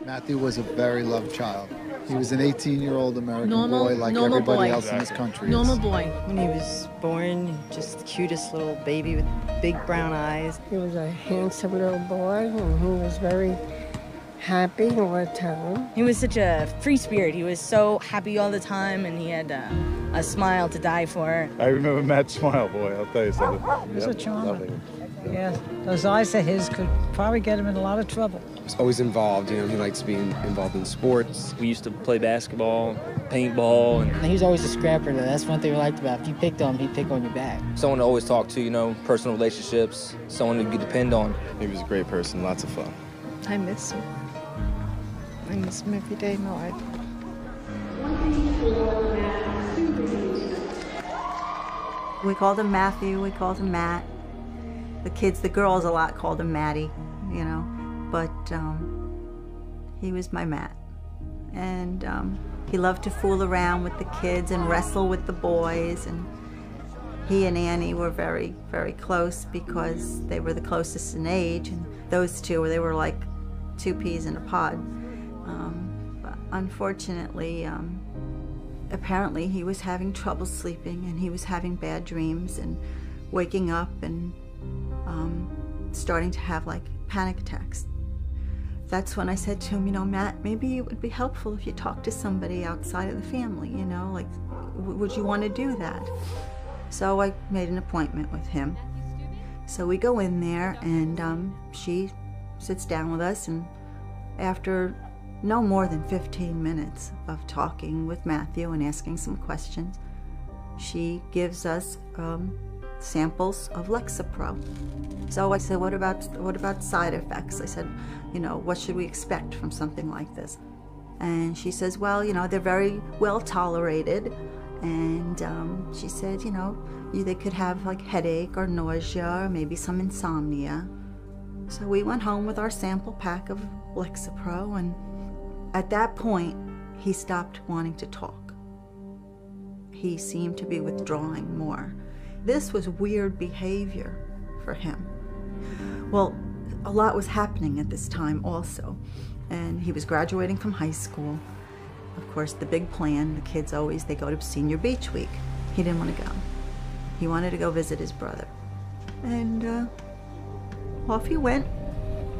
Matthew was a very loved child. He was an 18-year-old American boy like normal everybody boy. else in this country Normal is. boy. When he was born, just the cutest little baby with big brown eyes. He was a handsome little boy, and he was very happy all the time. He was such a free spirit. He was so happy all the time, and he had a smile to die for. I remember Matt's smile, boy, I'll tell you something. He was a charmer. Yeah, those eyes of his could probably get him in a lot of trouble. He was always involved, you know, he likes being involved in sports. We used to play basketball, paintball. And he was always a scrapper, though. That's one thing I liked about him. If you picked on him, he'd pick on your back. Someone to always talk to, you know, personal relationships, someone to depend on. He was a great person, lots of fun. I miss him. I miss him every day, no, We called him Matthew, we called him Matt. The kids, the girls a lot called him Matty, you know, but he was my Matt. And he loved to fool around with the kids and wrestle with the boys, and he and Annie were very, very close because they were the closest in age, and those two, they were like two peas in a pod. But unfortunately, apparently he was having trouble sleeping, and he was having bad dreams and waking up and starting to have like panic attacks. That's when I said to him, you know, Matt, maybe it would be helpful if you talked to somebody outside of the family, you know, like, would you want to do that? So I made an appointment with him. So we go in there, and she sits down with us, and after no more than 15 minutes of talking with Matthew and asking some questions, she gives us samples of Lexapro. So I said, what about side effects? I said, you know, what should we expect from something like this? And she says, well, you know, they're very well tolerated. And she said, you know, they could have like headache or nausea or maybe some insomnia. So we went home with our sample pack of Lexapro, and at that point, he stopped wanting to talk. He seemed to be withdrawing more. This was weird behavior for him. Well, a lot was happening at this time also, and he was graduating from high school. Of course, the big plan, the kids always, they go to senior beach week. He didn't want to go. He wanted to go visit his brother. And off he went.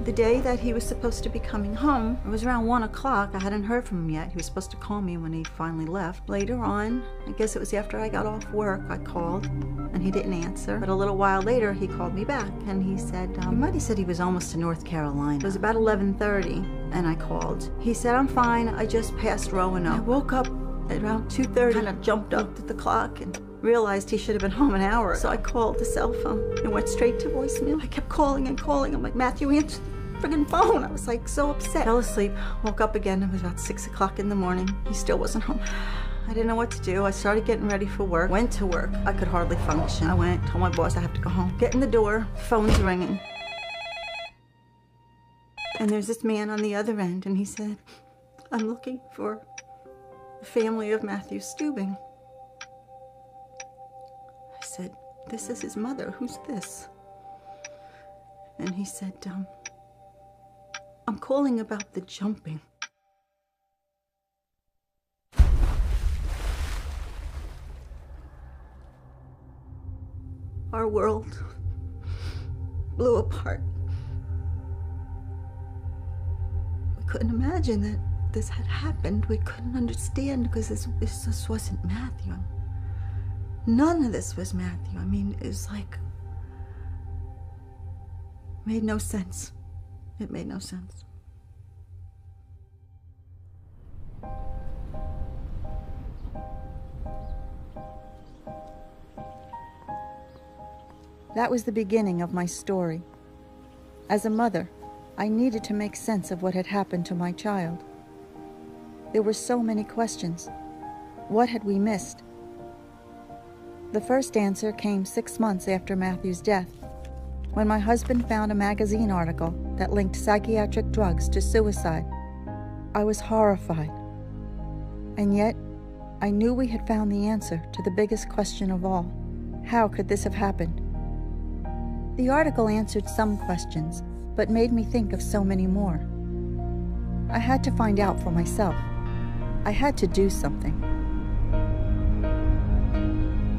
The day that he was supposed to be coming home, it was around 1 o'clock. I hadn't heard from him yet. He was supposed to call me when he finally left. Later on, I guess it was after I got off work, I called, and he didn't answer. But a little while later, he called me back, and he said, he might have said he was almost to North Carolina. It was about 11:30, and I called. He said, I'm fine, I just passed Roanoke. I woke up at around 2:30, kind of jumped up at the clock, and realized he should have been home an hour ago. So I called the cell phone and went straight to voicemail. I kept calling and calling. I'm like, Matthew, answer the friggin' phone. I was like so upset. Fell asleep, woke up again. It was about 6 o'clock in the morning. He still wasn't home. I didn't know what to do. I started getting ready for work. Went to work. I could hardly function. I went, told my boss I have to go home. Get in the door, phone's ringing. And there's this man on the other end, and he said, I'm looking for the family of Matthew Stubing. I said, this is his mother. Who's this? And he said, I'm calling about the jumping. Our world blew apart. We couldn't imagine that this had happened. We couldn't understand because this just wasn't Matthew. None of this was Matthew. I mean, it was like, made no sense. It made no sense. That was the beginning of my story. As a mother, I needed to make sense of what had happened to my child. There were so many questions. What had we missed? The first answer came 6 months after Matthew's death, when my husband found a magazine article that linked psychiatric drugs to suicide. I was horrified. And yet, I knew we had found the answer to the biggest question of all. How could this have happened? The article answered some questions, but made me think of so many more. I had to find out for myself. I had to do something.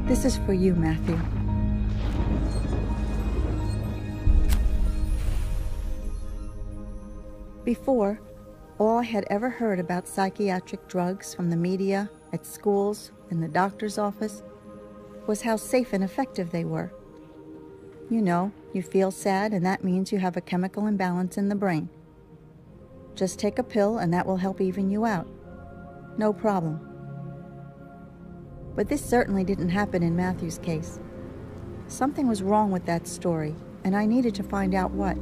This is for you, Matthew. Before, all I had ever heard about psychiatric drugs from the media, at schools, in the doctor's office, was how safe and effective they were. You know, you feel sad and that means you have a chemical imbalance in the brain. Just take a pill and that will help even you out. No problem. But this certainly didn't happen in Matthew's case. Something was wrong with that story, and I needed to find out what.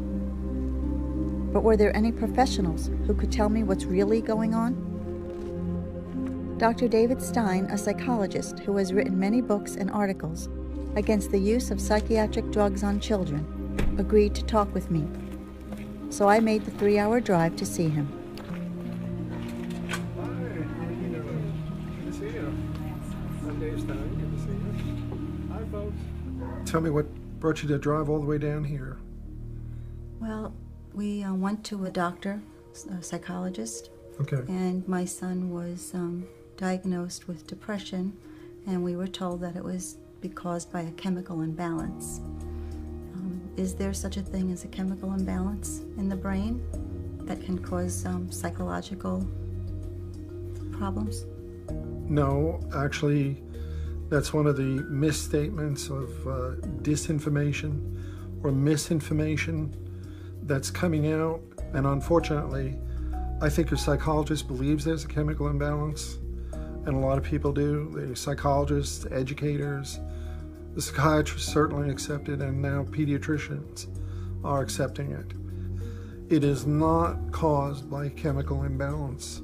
But were there any professionals who could tell me what's really going on? Dr. David Stein, a psychologist who has written many books and articles against the use of psychiatric drugs on children, agreed to talk with me. So I made the 3-hour drive to see him. Tell me what brought you to drive all the way down here. Well, we went to a doctor, a psychologist. Okay. And my son was diagnosed with depression, and we were told that it was caused by a chemical imbalance. Is there such a thing as a chemical imbalance in the brain that can cause psychological problems? No, actually, that's one of the misstatements of disinformation or misinformation that's coming out. And unfortunately, I think a psychologist believes there's a chemical imbalance, and a lot of people do. The psychologists, educators, the psychiatrists certainly accept it, and now pediatricians are accepting it. It is not caused by chemical imbalance.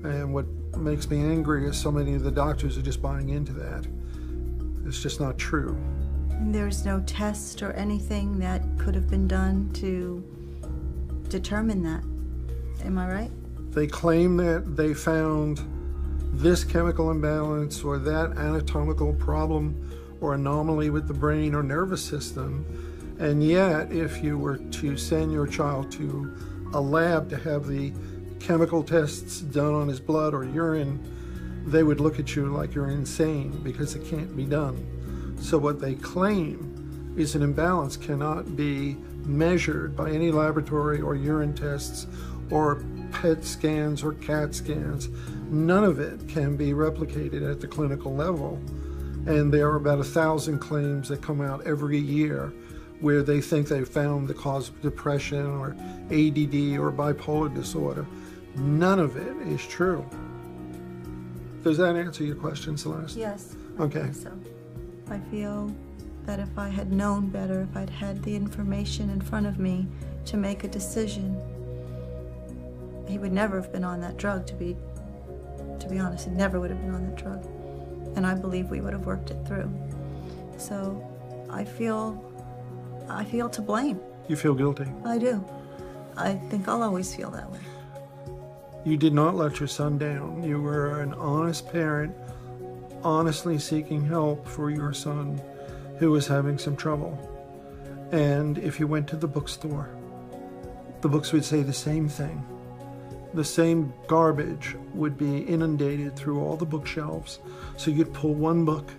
And what makes me angry is so many of the doctors are just buying into that. It's just not true. And there's no test or anything that could have been done to determine that. Am I right? They claim that they found this chemical imbalance or that anatomical problem or anomaly with the brain or nervous system, and yet if you were to send your child to a lab to have the chemical tests done on his blood or urine, they would look at you like you're insane because it can't be done. So what they claim is an imbalance cannot be measured by any laboratory or urine tests or PET scans or CAT scans. None of it can be replicated at the clinical level. And there are about 1,000 claims that come out every year where they think they found the cause of depression or ADD or bipolar disorder. None of it is true. Does that answer your question, Celeste? Yes. Okay. I think so. I feel that if I had known better, if I'd had the information in front of me to make a decision, he would never have been on that drug, to be honest. He never would have been on that drug. And I believe we would have worked it through. So I feel to blame. You feel guilty? I do. I think I'll always feel that way. You did not let your son down. You were an honest parent, honestly seeking help for your son who was having some trouble. And if you went to the bookstore, the books would say the same thing. The same garbage would be inundated through all the bookshelves. So you'd pull one book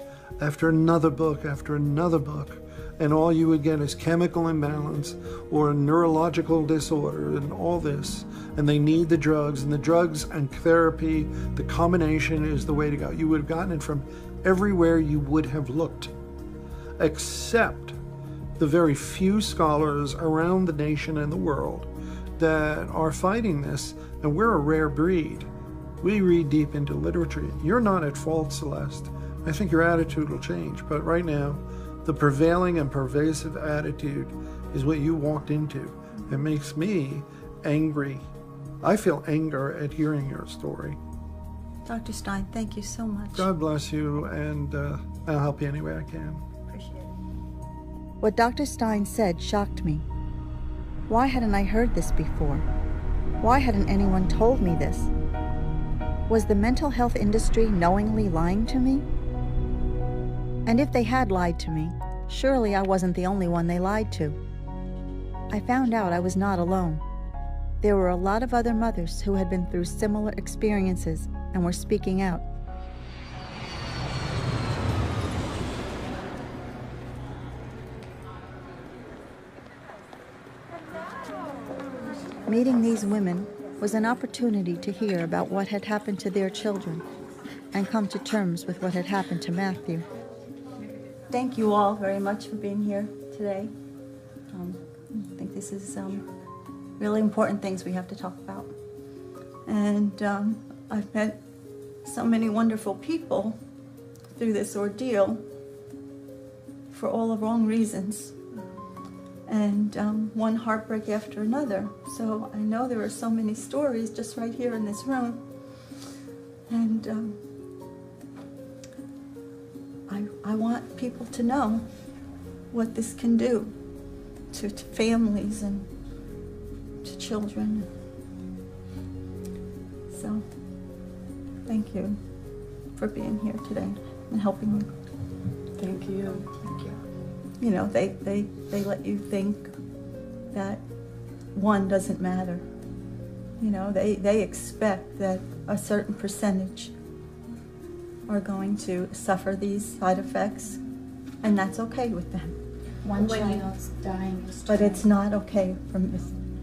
after another book after another book, and all you would get is chemical imbalance or a neurological disorder and all this. And they need the drugs, and the drugs and therapy, the combination is the way to go. You would have gotten it from everywhere you would have looked, except the very few scholars around the nation and the world that are fighting this. And we're a rare breed. We read deep into literature. You're not at fault, Celeste. I think your attitude will change. But right now, the prevailing and pervasive attitude is what you walked into. It makes me angry. I feel anger at hearing your story. Dr. Stein, thank you so much. God bless you, and I'll help you any way I can. Appreciate it. What Dr. Stein said shocked me. Why hadn't I heard this before? Why hadn't anyone told me this? Was the mental health industry knowingly lying to me? And if they had lied to me, surely I wasn't the only one they lied to. I found out I was not alone. There were a lot of other mothers who had been through similar experiences and were speaking out. Meeting these women was an opportunity to hear about what had happened to their children and come to terms with what had happened to Matthew. Thank you all very much for being here today. I think this is really important things we have to talk about. And I've met so many wonderful people through this ordeal for all the wrong reasons. And one heartbreak after another. So I know there are so many stories just right here in this room. And I want people to know what this can do to families and to children. So thank you for being here today and helping me. Thank you. Thank you. You know, they let you think that one doesn't matter. You know, they expect that a certain percentage are going to suffer these side effects, and that's okay with them. One child's dying. But it's not okay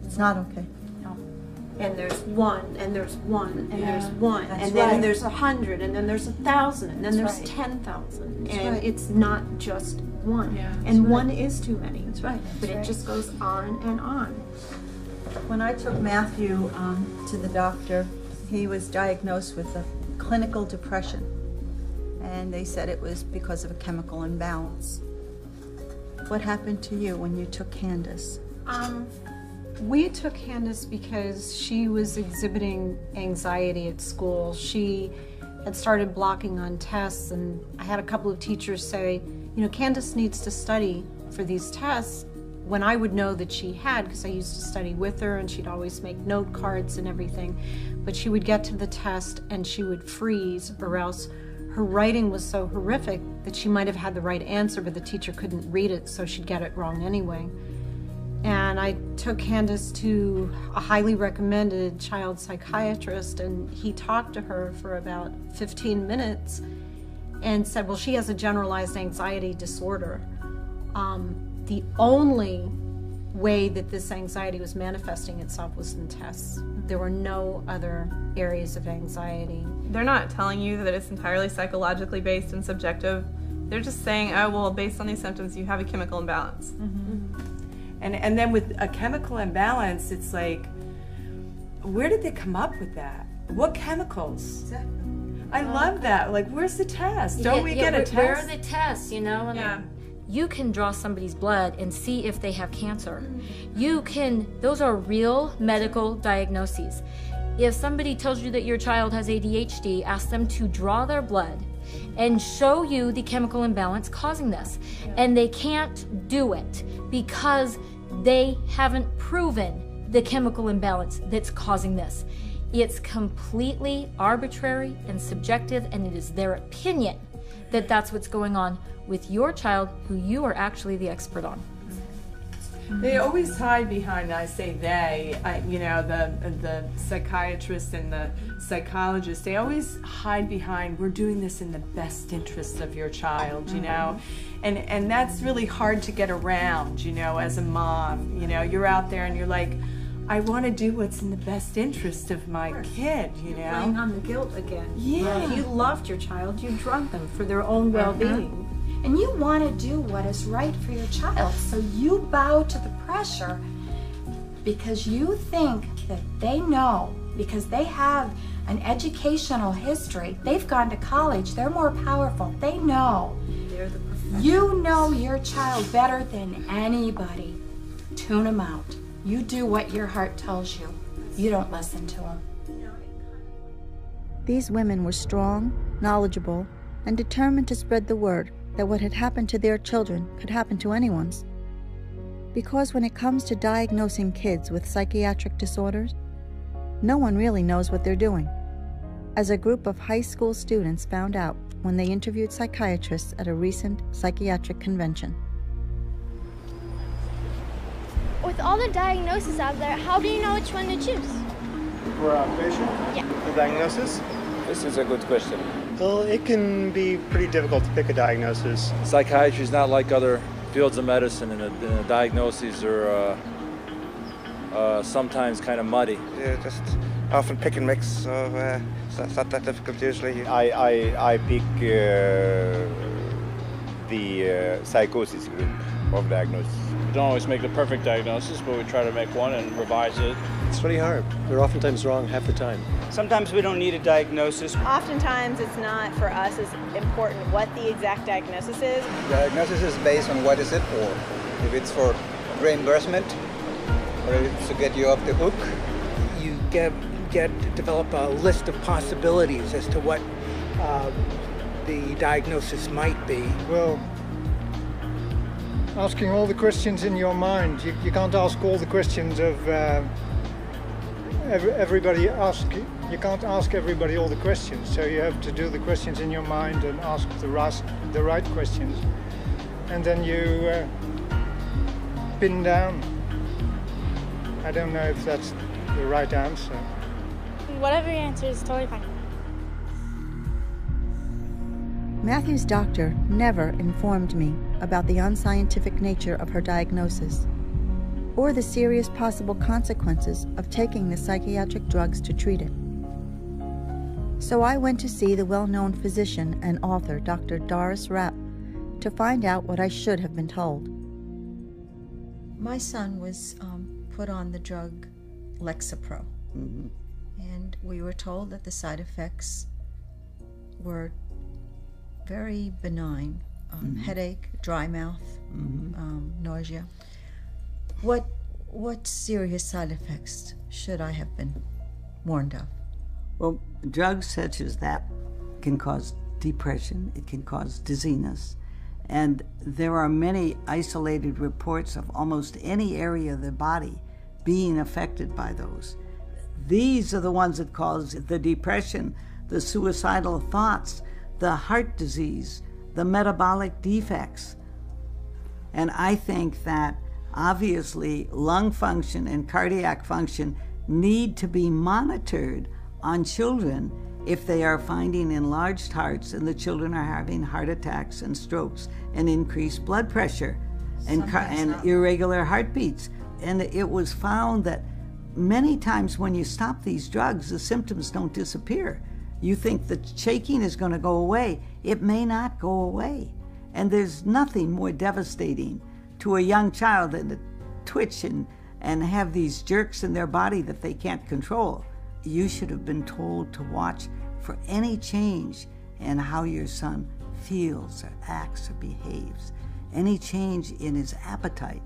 it's not okay. No. And there's one, and there's one, and there's one, That's and then right. there's 100, and then there's 1,000, and then That's there's right. 10,000, That's and right. it's not just one. Yeah. And right. one is too many. That's right. But it just goes on and on. When I took Matthew to the doctor, he was diagnosed with a clinical depression, and they said it was because of a chemical imbalance. What happened to you when you took Candace? We took Candace because she was exhibiting anxiety at school. She had started blocking on tests, and I had a couple of teachers say, you know, Candace needs to study for these tests, when I would know that she had, because I used to study with her and she'd always make note cards and everything. But she would get to the test and she would freeze, or else her writing was so horrific that she might have had the right answer, but the teacher couldn't read it, so she'd get it wrong anyway. And I took Candace to a highly recommended child psychiatrist, and he talked to her for about 15 minutes and said, well, she has a generalized anxiety disorder. The only way that this anxiety was manifesting itself was in tests. There were no other areas of anxiety. They're not telling you that it's entirely psychologically based and subjective. They're just saying, oh, well, based on these symptoms, you have a chemical imbalance. Mm-hmm. And then with a chemical imbalance, it's like, where did they come up with that? What chemicals? Exactly. I love that. Like, where's the test? Don't we get a test? Where are the tests, you know? Yeah. You can draw somebody's blood and see if they have cancer. You can, those are real medical diagnoses. If somebody tells you that your child has ADHD, ask them to draw their blood and show you the chemical imbalance causing this. And they can't do it because they haven't proven the chemical imbalance that's causing this. It's completely arbitrary and subjective, and it is their opinion that that's what's going on with your child, who you are actually the expert on. They always hide behind, I say they, you know, the psychiatrists and the psychologists, they always hide behind, we're doing this in the best interest of your child, you know? And that's really hard to get around, you know, as a mom. You know, you're out there and you're like, I want to do what's in the best interest of my kid, you know? Playing on the guilt again. Yeah. If you loved your child, you drug them for their own well-being. And you want to do what is right for your child, so you bow to the pressure because you think that they know, because they have an educational history, they've gone to college, they're more powerful, they know. They're the professionals. You know your child better than anybody. Tune them out. You do what your heart tells you. You don't listen to them. These women were strong, knowledgeable, and determined to spread the word that what had happened to their children could happen to anyone's. Because when it comes to diagnosing kids with psychiatric disorders, no one really knows what they're doing, as a group of high school students found out when they interviewed psychiatrists at a recent psychiatric convention. with all the diagnoses out there, how do you know which one to choose? For a patient? Yeah. The diagnosis? This is a good question. Well, it can be pretty difficult to pick a diagnosis. Psychiatry is not like other fields of medicine, and the diagnoses are sometimes kind of muddy. Yeah, just often pick and mix, so it's not that difficult usually. I pick the psychosis group of diagnosis. We don't always make the perfect diagnosis, but we try to make one and revise it. It's really hard. They're oftentimes wrong half the time. Sometimes we don't need a diagnosis. Oftentimes it's not for us as important what the exact diagnosis is. Diagnosis is based on what is it for. If it's for reimbursement, or if it's to get you off the hook. You develop a list of possibilities as to what the diagnosis might be. Well, asking all the questions in your mind. You can't ask all the questions of everybody. You can't ask everybody all the questions. So you have to do the questions in your mind and ask the right questions. And then you pin down. I don't know if that's the right answer. Whatever your answer is, totally fine. Matthew's doctor never informed me about the unscientific nature of her diagnosis or the serious possible consequences of taking the psychiatric drugs to treat it. So I went to see the well-known physician and author, Dr. Doris Rapp, to find out what I should have been told. My son was put on the drug Lexapro, and we were told that the side effects were very benign. Headache, dry mouth, nausea. What serious side effects should I have been warned of? Well, drugs such as that can cause depression, it can cause dizziness, and there are many isolated reports of almost any area of the body being affected by those. These are the ones that cause the depression, the suicidal thoughts, the heart disease, the metabolic defects. And I think that obviously lung function and cardiac function need to be monitored on children if they are finding enlarged hearts and the children are having heart attacks and strokes and increased blood pressure and irregular heartbeats. And it was found that many times when you stop these drugs, the symptoms don't disappear. You think the shaking is going to go away. It may not go away. And there's nothing more devastating to a young child than to twitch and have these jerks in their body that they can't control. You should have been told to watch for any change in how your son feels or acts or behaves. Any change in his appetite.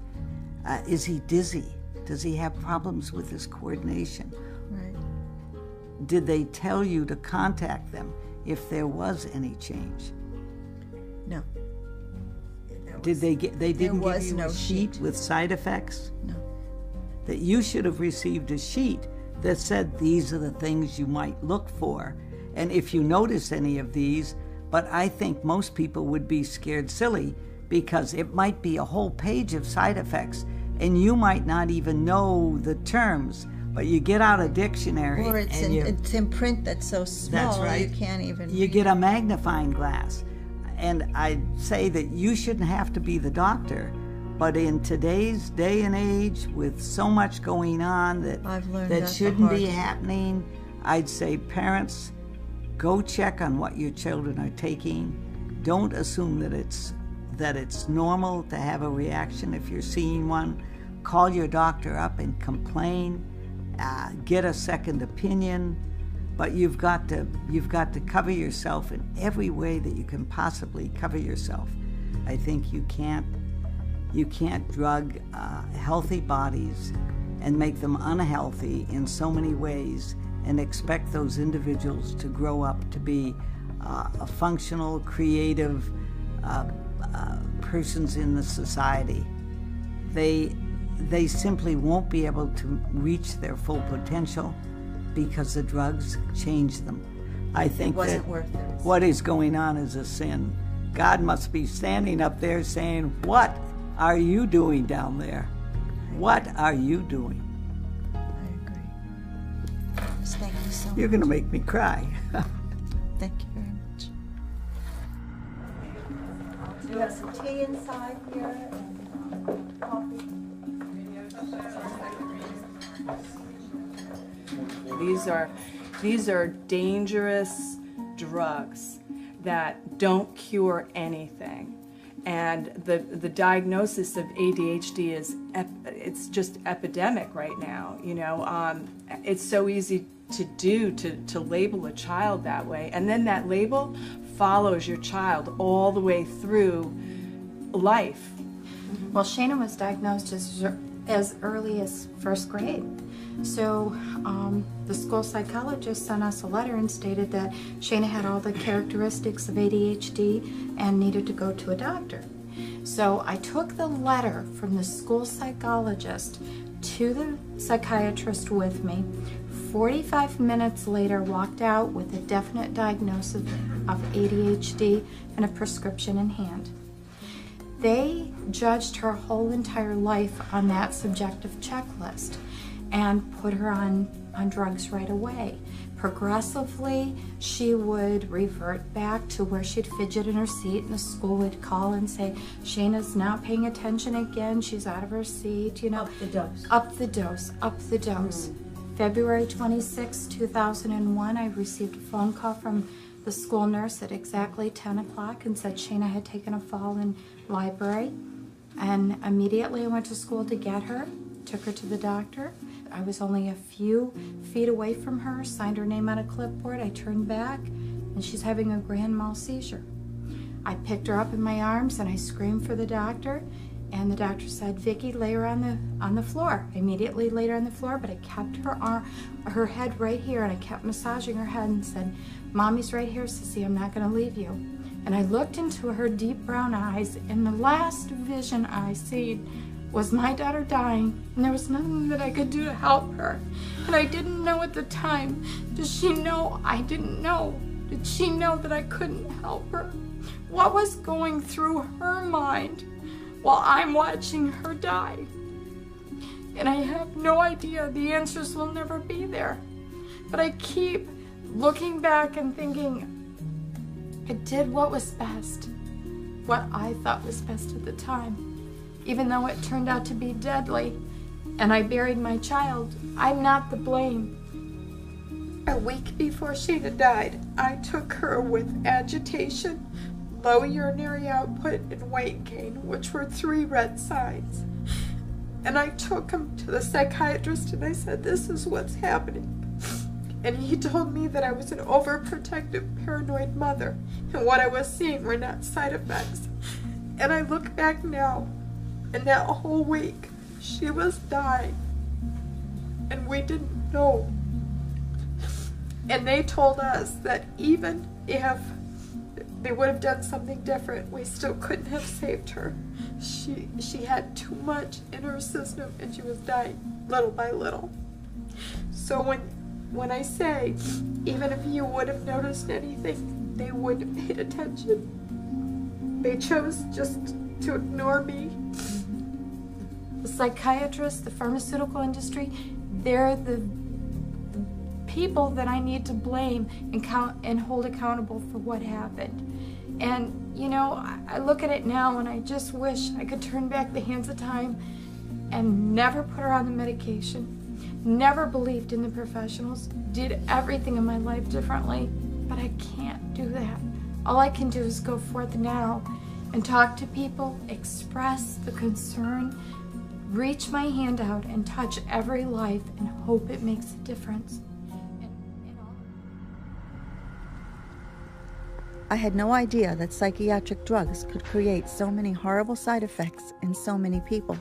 Is he dizzy? Does he have problems with his coordination? Right. Did they tell you to contact them if there was any change? No. They didn't give you a sheet with side effects? No. That you should have received a sheet that said these are the things you might look for. And if you notice any of these, but I think most people would be scared silly because it might be a whole page of side effects and you might not even know the terms, but you get out a dictionary. Or it's in print that's so small, that's right. You can't even You get a magnifying glass. And I'd say that you shouldn't have to be the doctor, but in today's day and age, with so much going on that shouldn't be happening, I'd say parents, go check on what your children are taking. Don't assume that it's normal to have a reaction if you're seeing one. Call your doctor up and complain. Get a second opinion. But you've got to cover yourself in every way that you can possibly cover yourself. I think you can't drug healthy bodies and make them unhealthy in so many ways and expect those individuals to grow up to be a functional, creative persons in the society. They simply won't be able to reach their full potential because the drugs change them. I think that what is going on is a sin. God must be standing up there saying, what are you doing down there? What are you doing? I agree. Thank you so much. You're going to make me cry. Thank you very much. We have some tea inside here and coffee. These are dangerous drugs that don't cure anything. And the diagnosis of ADHD is it's just epidemic right now. You know, it's so easy to do to label a child that way, and then that label follows your child all the way through life. Well, Shana was diagnosed as early as first grade. So the school psychologist sent us a letter and stated that Shana had all the characteristics of ADHD and needed to go to a doctor. So I took the letter from the school psychologist to the psychiatrist with me. 45 minutes later, walked out with a definite diagnosis of ADHD and a prescription in hand. They judged her whole entire life on that subjective checklist and put her on drugs right away. Progressively, she would revert back to where she'd fidget in her seat, and the school would call and say, Shana's not paying attention again, she's out of her seat, you know. Up the dose. Up the dose, up the dose. February 26, 2001, I received a phone call from the school nurse at exactly 10 o'clock and said Shana had taken a fall in library. And immediately I went to school to get her, took her to the doctor. I was only a few feet away from her, signed her name on a clipboard. I turned back, and she's having a grand mal seizure. I picked her up in my arms, and I screamed for the doctor, and the doctor said, Vicki, lay her on the floor. I immediately laid her on the floor, but I kept her head right here, and I kept massaging her head and said, Mommy's right here, Sissy, I'm not going to leave you. And I looked into her deep brown eyes, and the last vision I seen was my daughter dying, and there was nothing that I could do to help her. And I didn't know at the time. Does she know I didn't know? Did she know that I couldn't help her? What was going through her mind while I'm watching her die? And I have no idea. The answers will never be there. But I keep looking back and thinking, I did what was best, what I thought was best at the time. Even though it turned out to be deadly, and I buried my child, I'm not the blame. A week before Shana died, I took her with agitation, low urinary output, and weight gain, which were 3 red signs. And I took him to the psychiatrist and I said, this is what's happening. And he told me that I was an overprotective, paranoid mother, and what I was seeing were not side effects. And I look back now, and that whole week, she was dying, and we didn't know. And they told us that even if they would have done something different, we still couldn't have saved her. She had too much in her system, and she was dying little by little. So when I say, even if you would have noticed anything, they wouldn't have paid attention. They chose just to ignore me. The psychiatrists, the pharmaceutical industry, they're the people that I need to blame and hold accountable for what happened. And, you know, I look at it now and I just wish I could turn back the hands of time and never put her on the medication, never believed in the professionals, did everything in my life differently, but I can't do that. All I can do is go forth now and talk to people, express the concern, reach my hand out and touch every life and hope it makes a difference. I had no idea that psychiatric drugs could create so many horrible side effects in so many people.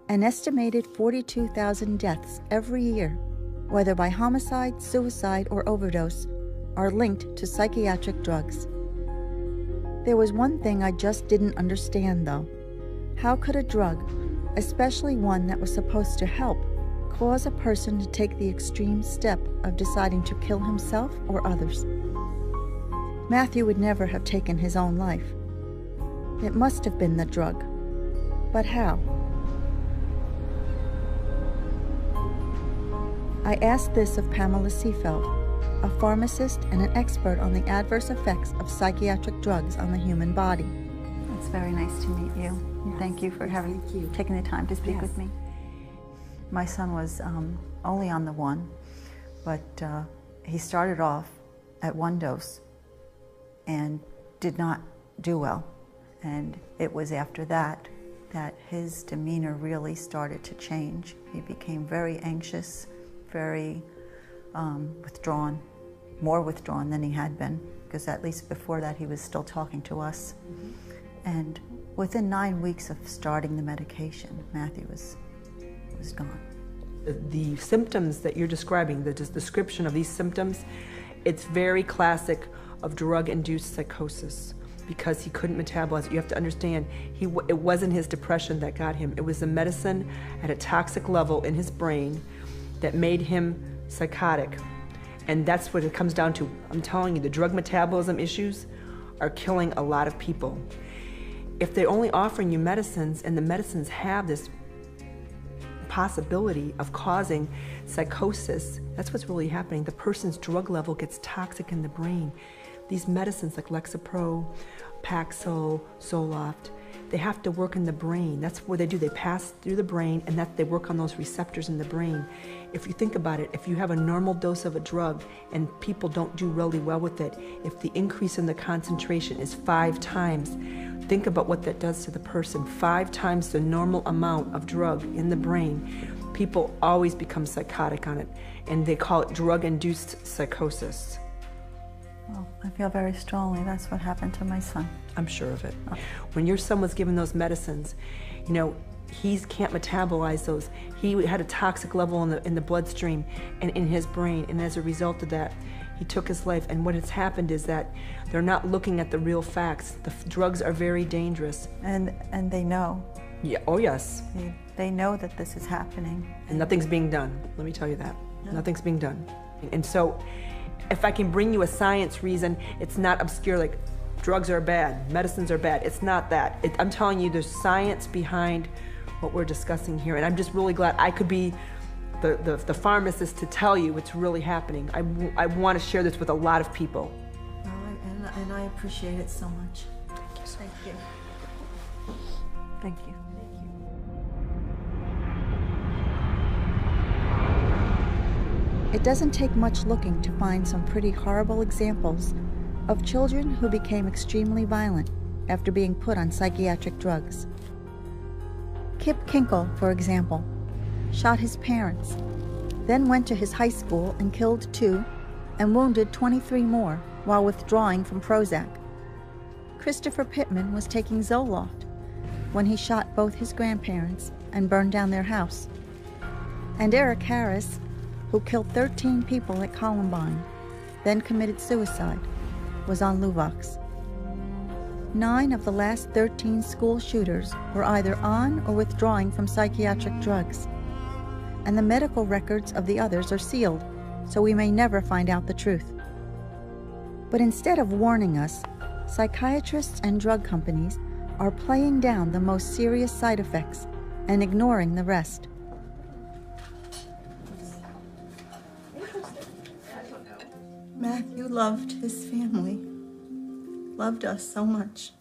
An estimated 42,000 deaths every year, whether by homicide, suicide, or overdose, are linked to psychiatric drugs. There was one thing I just didn't understand, though. How could a drug, especially one that was supposed to help, cause a person to take the extreme step of deciding to kill himself or others? Matthew would never have taken his own life. It must have been the drug. But how? I asked this of Pamela Seefeld, a pharmacist and an expert on the adverse effects of psychiatric drugs on the human body. It's very nice to meet you. Yes. Thank you for taking the time to speak with me. My son was only on the one, but he started off at one dose and did not do well. And it was after that that his demeanor really started to change. He became very anxious, very withdrawn, more withdrawn than he had been, because at least before that he was still talking to us. And within 9 weeks of starting the medication, Matthew was gone. The symptoms that you're describing, the description of these symptoms, it's very classic of drug-induced psychosis, because he couldn't metabolize it. You have to understand, it wasn't his depression that got him. It was the medicine at a toxic level in his brain that made him psychotic. And that's what it comes down to. I'm telling you, the drug metabolism issues are killing a lot of people. If they're only offering you medicines, and the medicines have this possibility of causing psychosis, that's what's really happening. The person's drug level gets toxic in the brain. These medicines like Lexapro, Paxil, Zoloft, they have to work in the brain. That's what they do. They pass through the brain, and that they work on those receptors in the brain. If you think about it, if you have a normal dose of a drug and people don't do really well with it, if the increase in the concentration is 5 times, think about what that does to the person. 5 times the normal amount of drug in the brain. People always become psychotic on it, and they call it drug-induced psychosis. Well, I feel very strongly that's what happened to my son. I'm sure of it. When your son was given those medicines, you know, he can't metabolize those. He had a toxic level in the bloodstream and in his brain, and as a result of that, he took his life. And what has happened is that they're not looking at the real facts. The drugs are very dangerous. And they know. Yeah. Oh, yes. They know that this is happening. And nothing's being done. Let me tell you that. No. Nothing's being done. And so, if I can bring you a science reason, it's not obscure like drugs are bad, medicines are bad. It's not that. I'm telling you, there's science behind what we're discussing here. And I'm just really glad I could be the pharmacist to tell you what's really happening. I want to share this with a lot of people. Well, and I appreciate it so much. Thank you. Thank you. It doesn't take much looking to find some pretty horrible examples of children who became extremely violent after being put on psychiatric drugs. Kip Kinkle, for example, shot his parents, then went to his high school and killed 2 and wounded 23 more while withdrawing from Prozac. Christopher Pittman was taking Zoloft when he shot both his grandparents and burned down their house. And Eric Harris, who killed 13 people at Columbine, then committed suicide, was on Luvox. 9 of the last 13 school shooters were either on or withdrawing from psychiatric drugs. And the medical records of the others are sealed, so we may never find out the truth. But instead of warning us, psychiatrists and drug companies are playing down the most serious side effects and ignoring the rest. Matthew loved his family, loved us so much.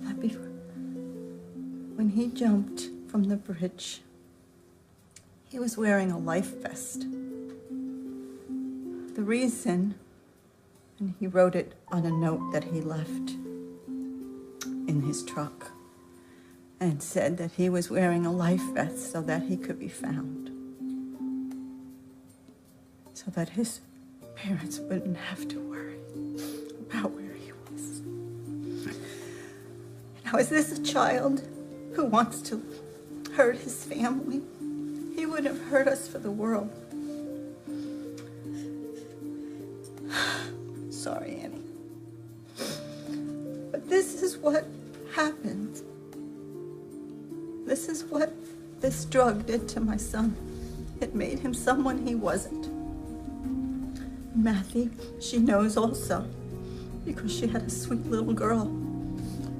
That before, when he jumped from the bridge, he was wearing a life vest. The reason, and he wrote it on a note that he left in his truck, and said that he was wearing a life vest so that he could be found. So that his parents wouldn't have to worry about where he was. Now, is this a child who wants to hurt his family? He wouldn't have hurt us for the world. Sorry, Annie. But this is what happened. This is what this drug did to my son. It made him someone he wasn't. Matthew, she knows also, because she had a sweet little girl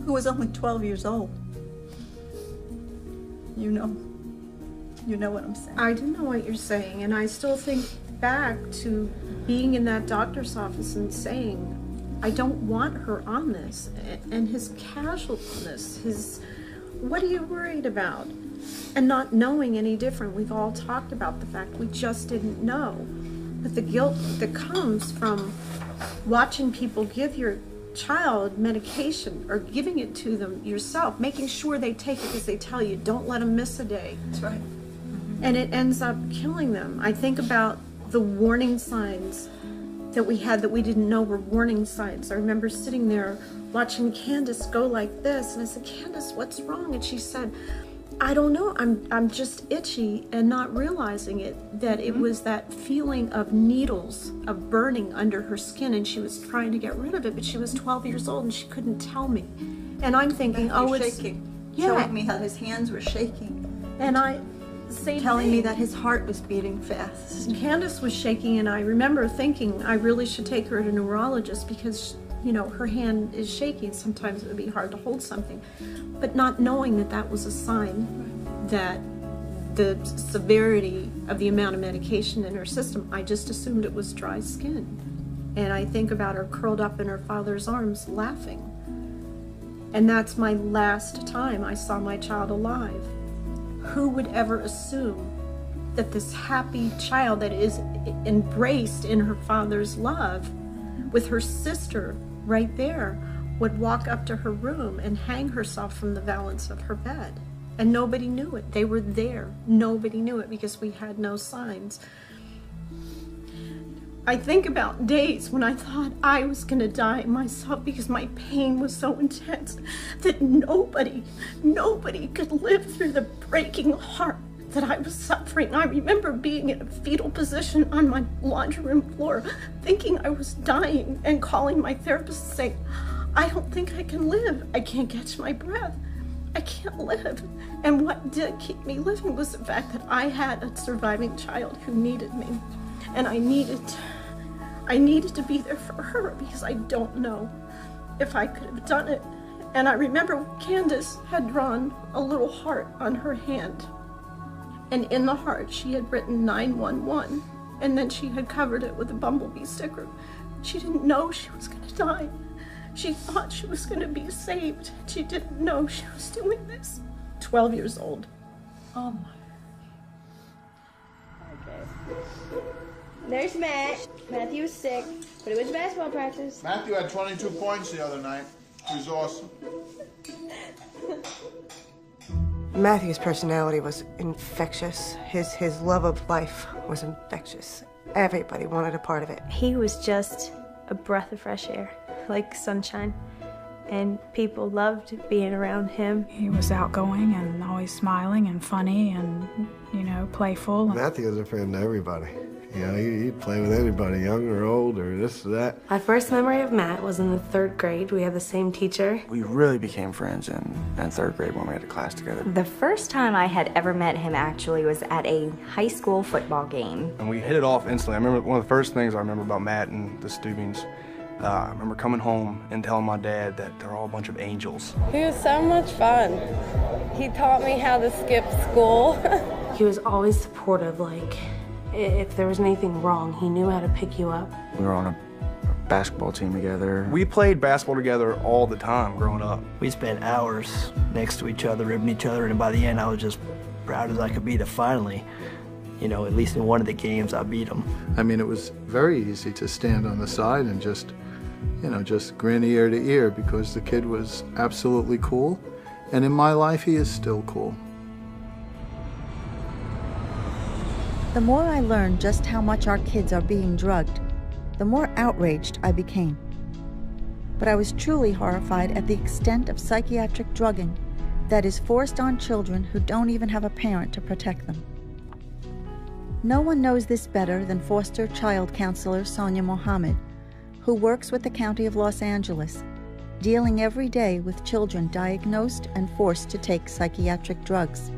who was only 12 years old. You know. You know what I'm saying? I do know what you're saying, and I still think back to being in that doctor's office and saying, I don't want her on this, and his casualness, his, what are you worried about? And not knowing any different. We've all talked about the fact we just didn't know. But the guilt that comes from watching people give your child medication or giving it to them yourself, making sure they take it because they tell you, don't let them miss a day. That's right. And it ends up killing them. I think about the warning signs that we had that we didn't know were warning signs. I remember sitting there watching Candace go like this, and I said, Candace, what's wrong? And she said, I don't know, I'm just itchy, and not realizing it, that it was that feeling of needles, of burning under her skin, and she was trying to get rid of it, but she was 12 years old and she couldn't tell me. And I'm thinking, oh, it's shaking. Yeah. Showing me how his hands were shaking. And I, same telling thing. me that his heart was beating fast. Candace was shaking, and I remember thinking I really should take her to a neurologist because, you know, her hand is shaking. Sometimes it would be hard to hold something. But not knowing that that was a sign that the severity of the amount of medication in her system, I just assumed it was dry skin. And I think about her curled up in her father's arms laughing. And that's my last time I saw my child alive. Who would ever assume that this happy child that is embraced in her father's love with her sister right there would walk up to her room and hang herself from the valance of her bed. And nobody knew it. They were there. Nobody knew it because we had no signs. I think about days when I thought I was going to die myself because my pain was so intense that nobody could live through the breaking heart that I was suffering. I remember being in a fetal position on my laundry room floor, thinking I was dying, and calling my therapist saying, I don't think I can live. I can't catch my breath. I can't live. And what did keep me living was the fact that I had a surviving child who needed me. And I needed to be there for her because I don't know if I could have done it. And I remember Candace had drawn a little heart on her hand. And in the heart, she had written 911. And then she had covered it with a bumblebee sticker. She didn't know she was going to die. She thought she was going to be saved. She didn't know she was doing this. 12 years old. Oh my. Okay. There's Matt. Matthew was sick, but it was basketball practice. Matthew had 22 points the other night. He was awesome. Matthew's personality was infectious. His love of life was infectious. Everybody wanted a part of it. He was just a breath of fresh air, like sunshine, and people loved being around him. He was outgoing and always smiling and funny and, you know, playful. Matthew was a friend to everybody. You know, he'd play with anybody, young or old or this or that. My first memory of Matt was in the 3rd grade. We had the same teacher. We really became friends in 3rd grade when we had a class together. The first time I had ever met him actually was at a high school football game. And we hit it off instantly. I remember one of the first things I remember about Matt and the Steubings. I remember coming home and telling my dad that they're all a bunch of angels. He was so much fun. He taught me how to skip school. He was always supportive, like, if there was anything wrong, he knew how to pick you up. We were on a basketball team together. We played basketball together all the time growing up. We spent hours next to each other, ribbing each other, and by the end I was just proud as I could be to finally, you know, at least in one of the games I beat him. I mean, it was very easy to stand on the side and just, you know, just grin ear to ear because the kid was absolutely cool. And in my life, he is still cool. The more I learned just how much our kids are being drugged, the more outraged I became. But I was truly horrified at the extent of psychiatric drugging that is forced on children who don't even have a parent to protect them. No one knows this better than foster child counselor Sonia Mohammed, who works with the County of Los Angeles, dealing every day with children diagnosed and forced to take psychiatric drugs.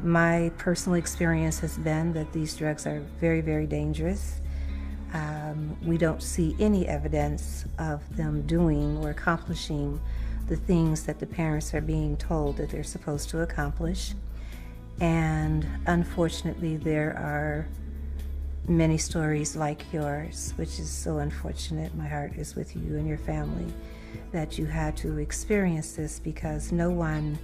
My personal experience has been that these drugs are very, very dangerous. We don't see any evidence of them doing or accomplishing the things that the parents are being told that they're supposed to accomplish. And unfortunately, there are many stories like yours, which is so unfortunate. My heart is with you and your family that you had to experience this, because no one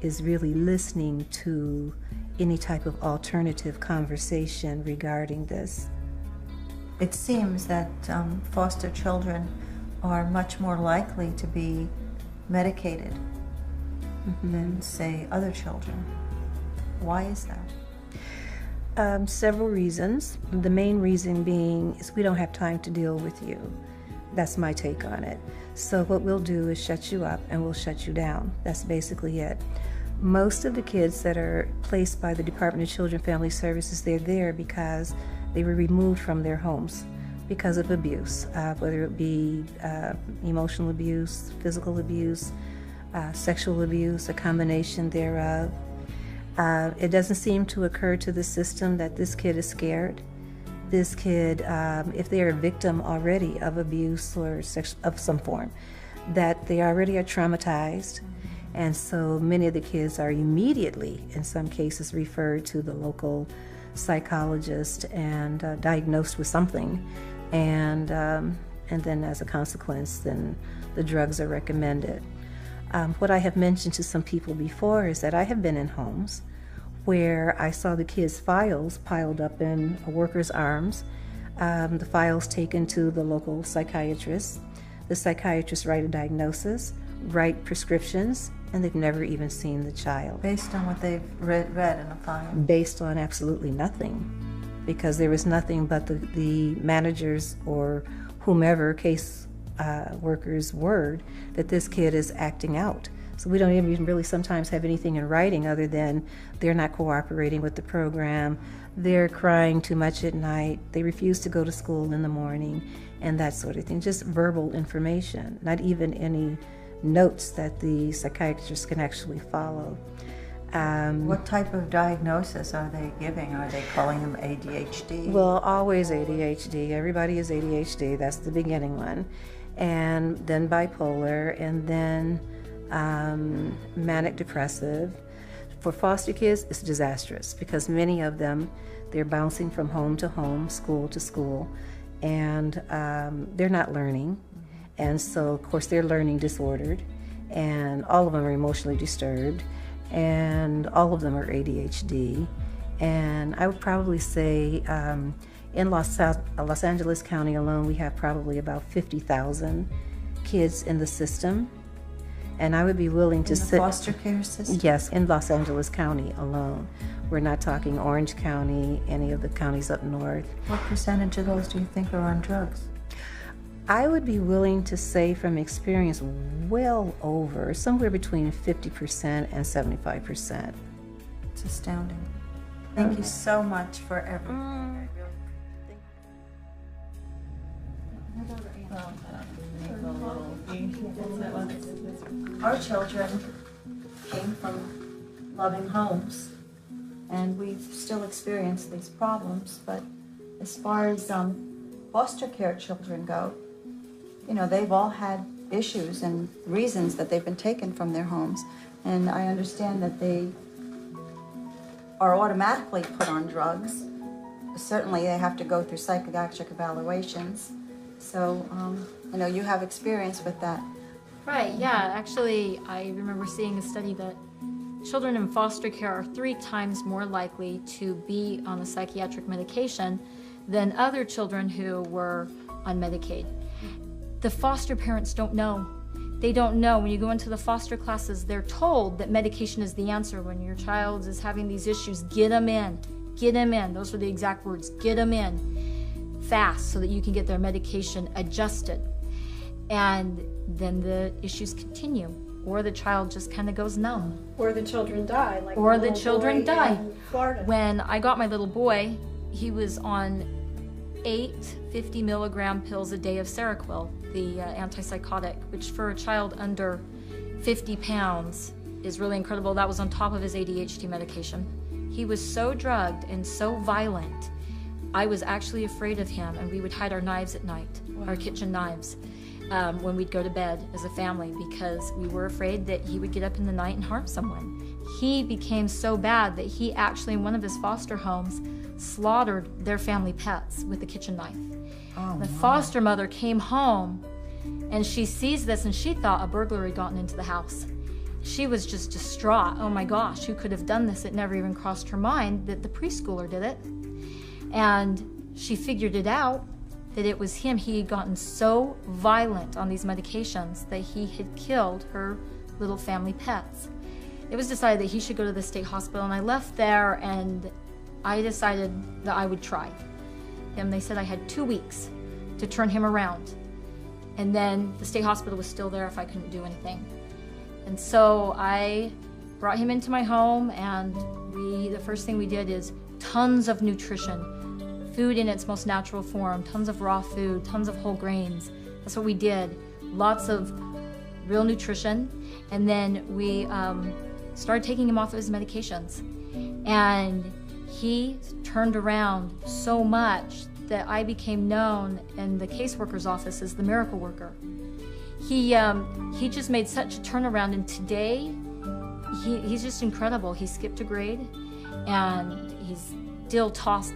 is really listening to any type of alternative conversation regarding this. It seems that foster children are much more likely to be medicated than, say, other children. Why is that? Several reasons. The main reason being is we don't have time to deal with you. That's my take on it. So what we'll do is shut you up and we'll shut you down. That's basically it. Most of the kids that are placed by the Department of Children and Family Services, they're there because they were removed from their homes because of abuse, whether it be emotional abuse, physical abuse, sexual abuse, a combination thereof. It doesn't seem to occur to the system that this kid is scared. This kid, if they are a victim already of abuse or of some form, that they already are traumatized. And so many of the kids are immediately, in some cases, referred to the local psychologist and diagnosed with something. And then as a consequence, then the drugs are recommended. What I have mentioned to some people before is that I have been in homes where I saw the kids' files piled up in a worker's arms, the files taken to the local psychiatrist. The psychiatrist write a diagnosis, write prescriptions, and they've never even seen the child. Based on what they've read in a file? Based on absolutely nothing, because there was nothing but the manager's or whomever case worker's word that this kid is acting out. So we don't even really sometimes have anything in writing other than they're not cooperating with the program, they're crying too much at night, they refuse to go to school in the morning, and that sort of thing. Just verbal information, not even any notes that the psychiatrist can actually follow. What type of diagnosis are they giving? Are they calling them ADHD? Well, always ADHD. Everybody is ADHD. That's the beginning one. And then bipolar, and then manic depressive. For foster kids, it's disastrous because many of them, they're bouncing from home to home, school to school, and they're not learning. And so, of course, they're learning disordered, and all of them are emotionally disturbed, and all of them are ADHD. And I would probably say in Los Angeles County alone, we have probably about 50,000 kids in the system. And I would be willing to say... In the foster care system? Yes, in Los Angeles County alone. We're not talking Orange County, any of the counties up north. What percentage of those do you think are on drugs? I would be willing to say from experience well over, somewhere between 50% and 75%. It's astounding. Thank you so much for everything. Our children came from loving homes, and we've still experienced these problems, but as far as foster care children go, you know, they've all had issues and reasons that they've been taken from their homes, and I understand that they are automatically put on drugs. Certainly they have to go through psychiatric evaluations. So, I know you have experience with that. Right, yeah. Actually, I remember seeing a study that children in foster care are 3 times more likely to be on a psychiatric medication than other children who were on Medicaid. The foster parents don't know. They don't know. When you go into the foster classes, they're told that medication is the answer. When your child is having these issues, get them in. Get them in. Those were the exact words. Get them in fast so that you can get their medication adjusted. And then the issues continue. Or the child just kind of goes numb. Or the children die. Like or the children die. In Florida. When I got my little boy, he was on 8 50-milligram pills a day of Seroquel, the antipsychotic, which for a child under 50 pounds is really incredible. That was on top of his ADHD medication. He was so drugged and so violent, I was actually afraid of him, and we would hide our knives at night, our kitchen knives, when we'd go to bed as a family, because we were afraid that he would get up in the night and harm someone. he became so bad that he actually, in one of his foster homes, slaughtered their family pets with a kitchen knife. Oh, the foster mother came home and she sees this and she thought a burglar had gotten into the house. She was just distraught. Oh my gosh, who could have done this? It never even crossed her mind that the preschooler did it. And she figured it out, that it was him. He had gotten so violent on these medications that he had killed her little family pets. It was decided that he should go to the state hospital, and I left there and I decided that I would try him. They said I had 2 weeks to turn him around. And then the state hospital was still there if I couldn't do anything. And so I brought him into my home, and the first thing we did is tons of nutrition, food in its most natural form, tons of raw food, tons of whole grains. That's what we did. Lots of real nutrition. And then we started taking him off of his medications. And he turned around so much that I became known in the caseworker's office as the miracle worker. He just made such a turnaround, and today he's just incredible. He skipped a grade, and he's still tops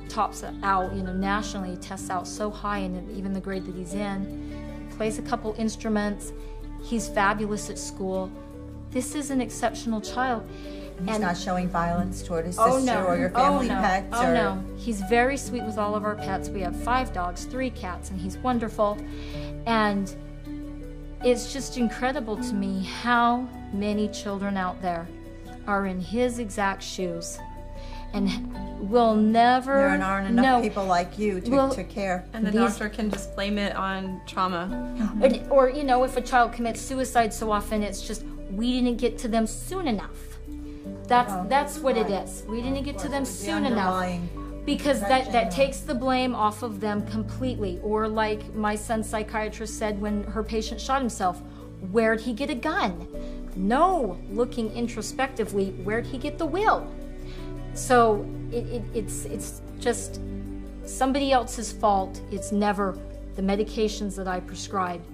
out, nationally. He tests out so high in even the grade that he's in. Plays a couple instruments. He's fabulous at school. This is an exceptional child. He's not showing violence toward his sister or your family pets? Oh, no. He's very sweet with all of our pets. We have 5 dogs, 3 cats, and he's wonderful. And it's just incredible to me how many children out there are in his exact shoes and will never... There aren't enough people like you to care. And the doctor can just blame it on trauma. Or, if a child commits suicide so often, it's just, we didn't get to them soon enough. That's what it is. We didn't get to them soon enough. Because that takes the blame off of them completely. Or like my son's psychiatrist said when her patient shot himself, where'd he get a gun? No, looking introspectively, where'd he get the will? So it's just somebody else's fault. It's never the medications that I prescribed.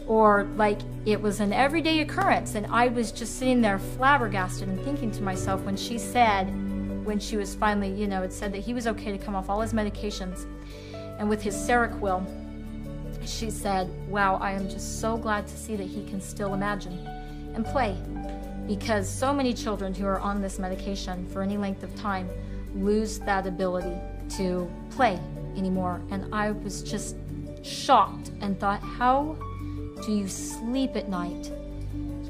Or like it was an everyday occurrence, and I was just sitting there flabbergasted and thinking to myself when she said, when she was finally, it said that he was okay to come off all his medications, and with his Seroquel, she said, wow, I am just so glad to see that he can still imagine and play, because so many children who are on this medication for any length of time lose that ability to play anymore. And I was just shocked and thought, how do you sleep at night?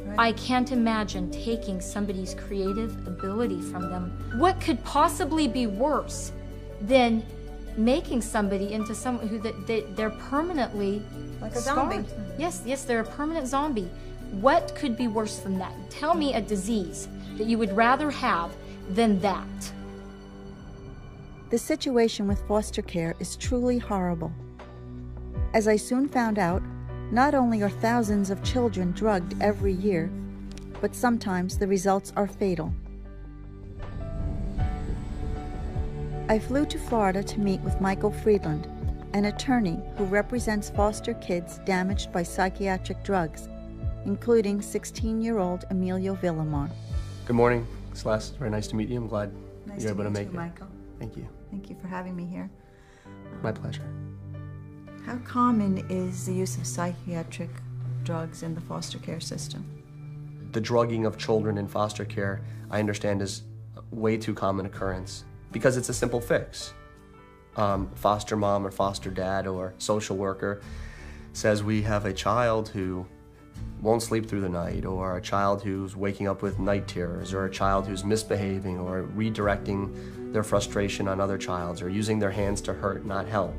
Right. I can't imagine taking somebody's creative ability from them. What could possibly be worse than making somebody into someone who they're permanently like a scarred? zombie? Yes, they're a permanent zombie. What could be worse than that? Tell me a disease that you would rather have than that. The situation with foster care is truly horrible. As I soon found out, not only are thousands of children drugged every year, but sometimes the results are fatal. I flew to Florida to meet with Michael Friedland, an attorney who represents foster kids damaged by psychiatric drugs, including 16-year-old Emilio Villamar. Good morning, Celeste. Very nice to meet you. I'm glad you're able to make it. Michael. Thank you. Thank you for having me here. My pleasure. How common is the use of psychiatric drugs in the foster care system? The drugging of children in foster care, I understand, is a way too common occurrence because it's a simple fix. Foster mom or foster dad or social worker says we have a child who won't sleep through the night, or a child who's waking up with night terrors, or a child who's misbehaving or redirecting their frustration on other childs, or using their hands to hurt, not help.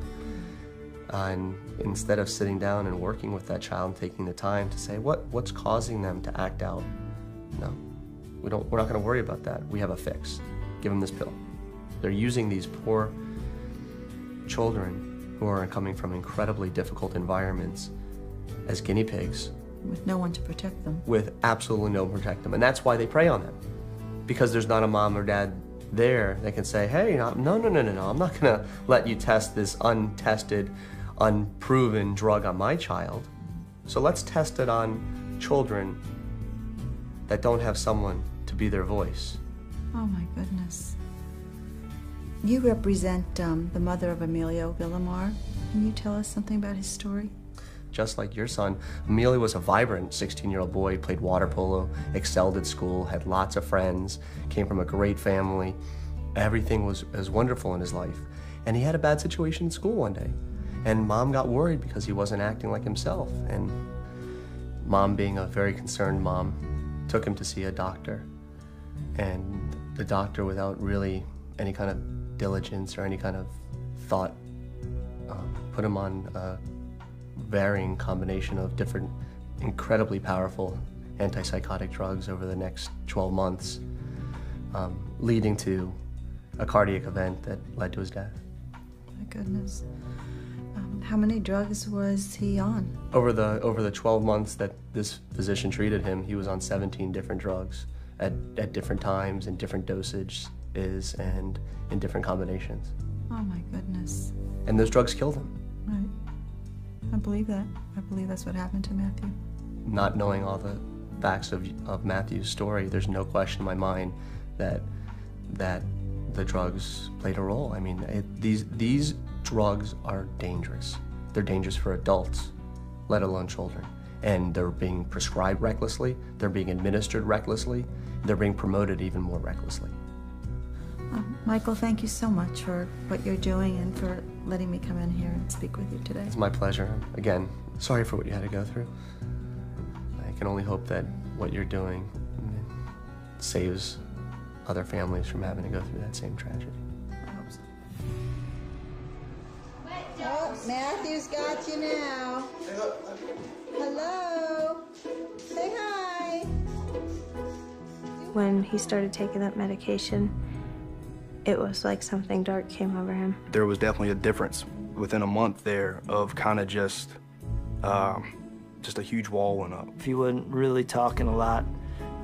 And instead of sitting down and working with that child and taking the time to say, what's causing them to act out? No, we're not going to worry about that. We have a fix. Give them this pill. They're using these poor children who are coming from incredibly difficult environments as guinea pigs. With no one to protect them. With absolutely no one to protect them. And that's why they prey on them. Because there's not a mom or dad there that can say, hey, no, I'm not going to let you test this untested, unproven drug on my child. So let's test it on children that don't have someone to be their voice. Oh my goodness. You represent the mother of Emilio Villamar. Can you tell us something about his story? Just like your son, Emilio was a vibrant 16-year-old boy, played water polo, excelled at school, had lots of friends, came from a great family. Everything was wonderful in his life. And he had a bad situation in school one day. And Mom got worried because he wasn't acting like himself. And Mom, being a very concerned mom, took him to see a doctor. And the doctor, without really any kind of diligence or any kind of thought, put him on a varying combination of different incredibly powerful antipsychotic drugs over the next 12 months, leading to a cardiac event that led to his death. My goodness. How many drugs was he on? Over the 12 months that this physician treated him, he was on 17 different drugs at different times and different dosages and in different combinations. Oh my goodness. And those drugs killed him. Right. I believe that. I believe that's what happened to Matthew. Not knowing all the facts of Matthew's story, there's no question in my mind that the drugs played a role. I mean, these drugs are dangerous. They're dangerous for adults, let alone children. And they're being prescribed recklessly, they're being administered recklessly, they're being promoted even more recklessly. Michael, thank you so much for what you're doing and for letting me come in here and speak with you today. It's my pleasure. Again, sorry for what you had to go through. I can only hope that what you're doing saves other families from having to go through that same tragedy. I hope so. Oh, Matthew's got you now. Hello. Say hi. When he started taking that medication, it was like something dark came over him. There was definitely a difference within a month there of kind of just a huge wall went up. He wasn't really talking a lot,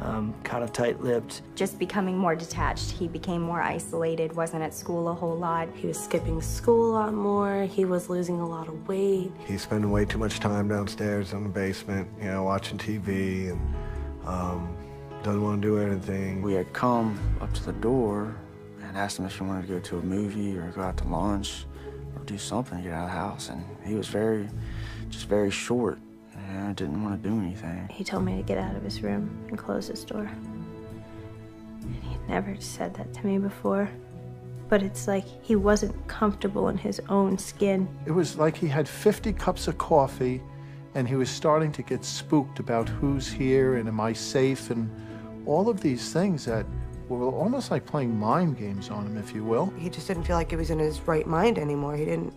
kind of tight-lipped. Just becoming more detached. He became more isolated, wasn't at school a whole lot. He was skipping school a lot more. He was losing a lot of weight. He's spending way too much time downstairs in the basement, you know, watching TV and doesn't want to do anything. We had come up to the door and asked him if he wanted to go to a movie or go out to lunch or do something to get out of the house. And he was very short. I didn't want to do anything. He told me to get out of his room and close his door. And he'd never said that to me before. But it's like he wasn't comfortable in his own skin. It was like he had 50 cups of coffee and he was starting to get spooked about who's here and am I safe and all of these things that were almost like playing mind games on him, if you will. He just didn't feel like he was in his right mind anymore. He didn't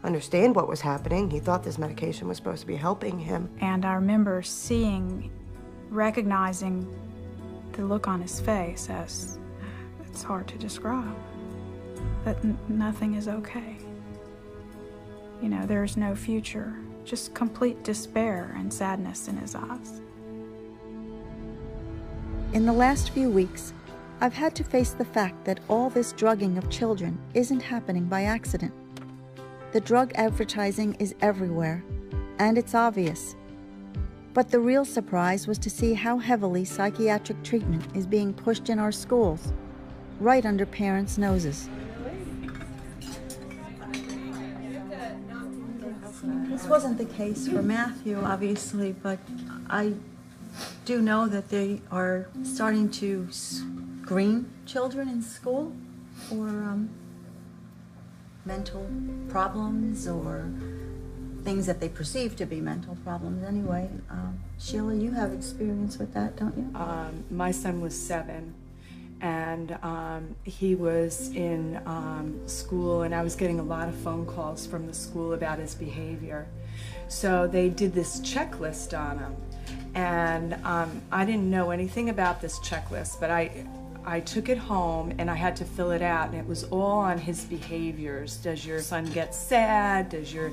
understand what was happening. He thought this medication was supposed to be helping him. And I remember recognizing the look on his face as, it's hard to describe, that nothing is okay. You know, there's no future, just complete despair and sadness in his eyes. In the last few weeks, I've had to face the fact that all this drugging of children isn't happening by accident. The drug advertising is everywhere, and it's obvious. But the real surprise was to see how heavily psychiatric treatment is being pushed in our schools, right under parents' noses. This wasn't the case for Matthew, obviously, but I do know that they are starting to screen children in school for mental problems or things that they perceive to be mental problems anyway. Sheila, you have experience with that, don't you? My son was 7, and he was in school, and I was getting a lot of phone calls from the school about his behavior. So they did this checklist on him, and I didn't know anything about this checklist, but I took it home and I had to fill it out, and it was all on his behaviors. Does your son get sad? Does your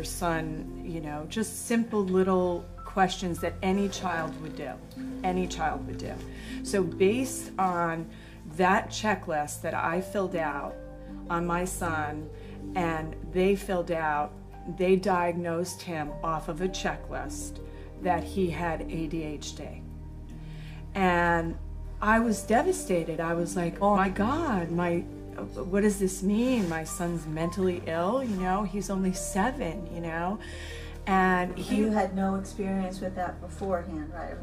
son, just simple little questions that any child would do. Any child would do. So based on that checklist that I filled out on my son, and they filled out, they diagnosed him off of a checklist that he had ADHD. And I was devastated. I was like, oh my God, what does this mean? My son's mentally ill, you know? He's only 7, you know? And You had no experience with that beforehand, right?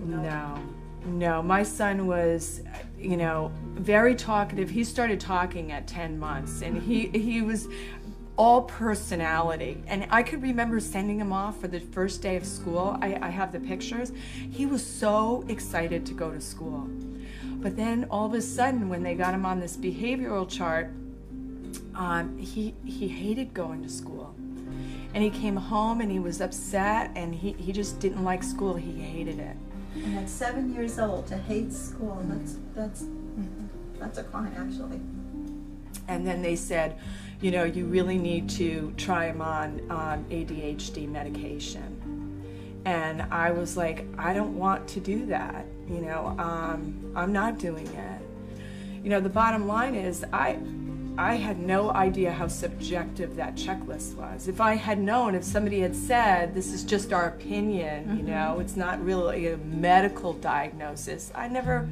No, my son was, you know, very talkative. He started talking at 10 months, and he was all personality. And I could remember sending him off for the first day of school. I have the pictures. He was so excited to go to school. But then all of a sudden, when they got him on this behavioral chart, he hated going to school. And he came home and he was upset, and he just didn't like school. He hated it. And at 7 years old to hate school, that's a crime, actually. And then they said, you know, you really need to try him on ADHD medication. And I was like, I don't want to do that. You know, I'm not doing it. You know, the bottom line is I had no idea how subjective that checklist was. If I had known, if somebody had said, this is just our opinion, you know, it's not really a medical diagnosis, I never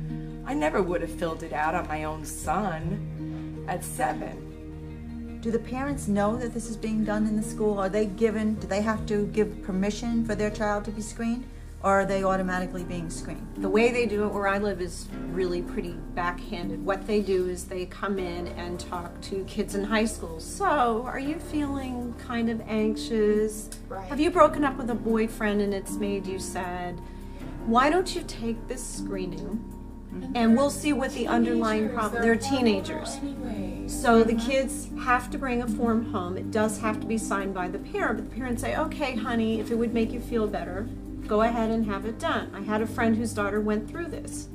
would have filled it out on my own son at 7. Do the parents know that this is being done in the school? Do they have to give permission for their child to be screened? Or are they automatically being screened? The way they do it where I live is really pretty backhanded. What they do is they come in and talk to kids in high school. So, are you feeling kind of anxious? Right. Have you broken up with a boyfriend and it's made you sad? Why don't you take this screening and we'll see what the underlying problem. They're teenagers. So the kids have to bring a form home. It does have to be signed by the parent. But the parents say, okay, honey, if it would make you feel better, go ahead and have it done. I had a friend whose daughter went through this.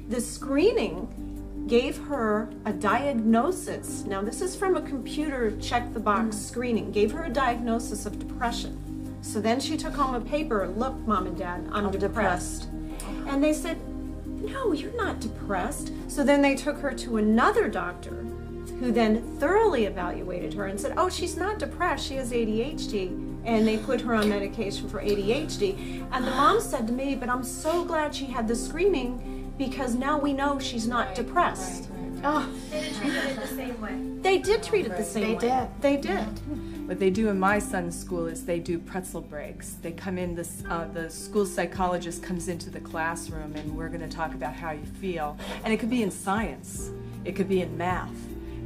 The screening gave her a diagnosis. Now this is from a computer check-the-box screening. Gave her a diagnosis of depression. So then she took home a paper, look, Mom and Dad, I'm depressed. And they said, no, you're not depressed. So then they took her to another doctor who then thoroughly evaluated her and said, oh, she's not depressed, she has ADHD. And they put her on medication for ADHD. And the mom said to me, but I'm so glad she had the screening because now we know she's not depressed. Oh. They didn't treat it the same way. They did treat it the same way. They did. What they do in my son's school is they do pretzel breaks. They come in, the school psychologist comes into the classroom and we're going to talk about how you feel. And it could be in science. It could be in math.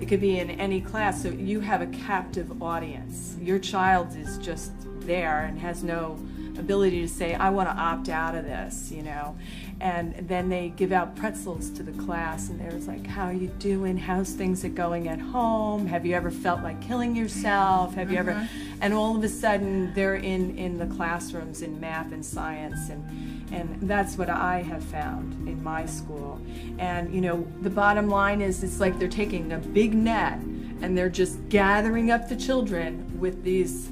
It could be in any class, so you have a captive audience. Your child is just there and has no ability to say, I want to opt out of this, you know. And then they give out pretzels to the class, and there's like, how are you doing? How's things going at home? Have you ever felt like killing yourself? Have you ever? And all of a sudden, they're in the classrooms in math and science, and that's what I have found in my school. And you know, the bottom line is, it's like they're taking a big net and they're just gathering up the children with these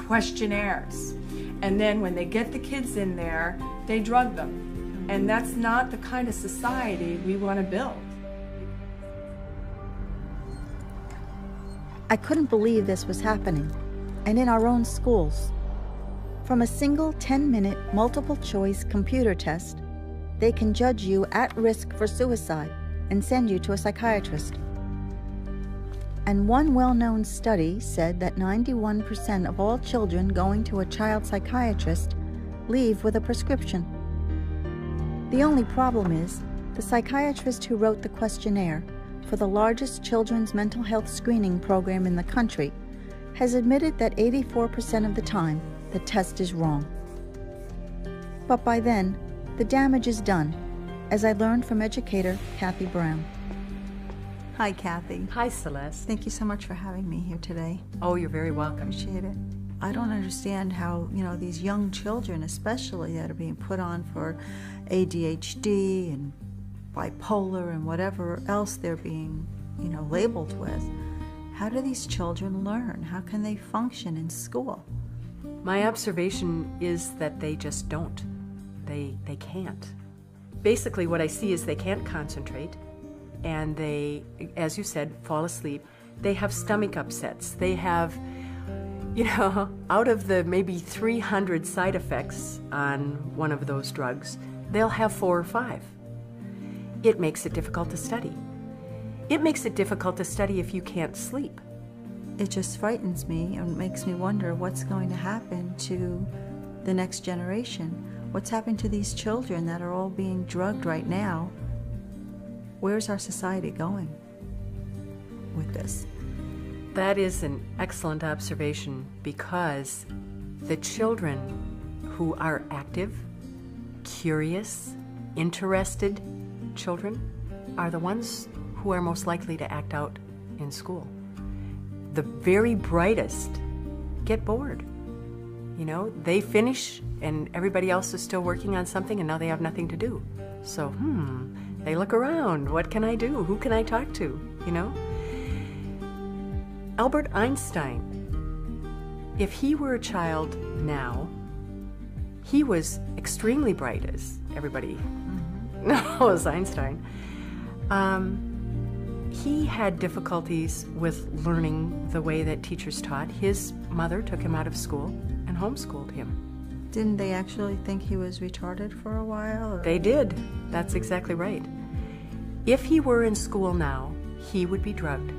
questionnaires. And then when they get the kids in there, they drug them. And that's not the kind of society we want to build. I couldn't believe this was happening, and in our own schools. From a single 10-minute multiple-choice computer test, they can judge you at risk for suicide and send you to a psychiatrist. And one well-known study said that 91% of all children going to a child psychiatrist leave with a prescription. The only problem is, the psychiatrist who wrote the questionnaire for the largest children's mental health screening program in the country has admitted that 84% of the time the test is wrong. But by then, the damage is done, as I learned from educator Kathy Brown. Hi, Kathy. Hi, Celeste. Thank you so much for having me here today. Oh, you're very welcome. Appreciate it. I don't understand how, you know, these young children, especially that are being put on for ADHD and bipolar and whatever else they're being, you know, labeled with. How do these children learn? How can they function in school? My observation is that they just don't. They can't. Basically, what I see is they can't concentrate, and they, as you said, fall asleep. They have stomach upsets. They have, you know, out of the maybe 300 side effects on one of those drugs, they'll have 4 or 5. it makes it difficult to study. It makes it difficult to study if you can't sleep. It just frightens me and makes me wonder what's going to happen to the next generation. What's happening to these children that are all being drugged right now? Where's our society going with this? That is an excellent observation, because the children who are active, curious, interested children are the ones who are most likely to act out in school. The very brightest get bored. You know, they finish and everybody else is still working on something and now they have nothing to do. So, they look around. What can I do? Who can I talk to? You know? Albert Einstein, if he were a child now, he was extremely bright, as everybody knows Einstein. He had difficulties with learning the way that teachers taught. His mother took him out of school and homeschooled him. Didn't they actually think he was retarded for a while? Or? They did. That's exactly right. If he were in school now, he would be drugged.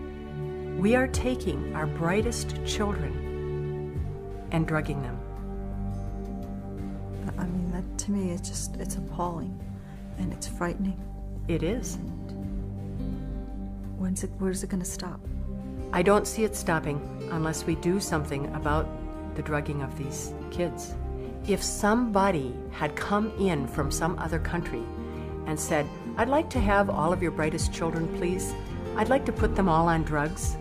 We are taking our brightest children and drugging them. I mean, that to me, it's appalling and it's frightening. It is. Where's it going to stop? I don't see it stopping unless we do something about the drugging of these kids. If somebody had come in from some other country and said, I'd like to have all of your brightest children, please. I'd like to put them all on drugs,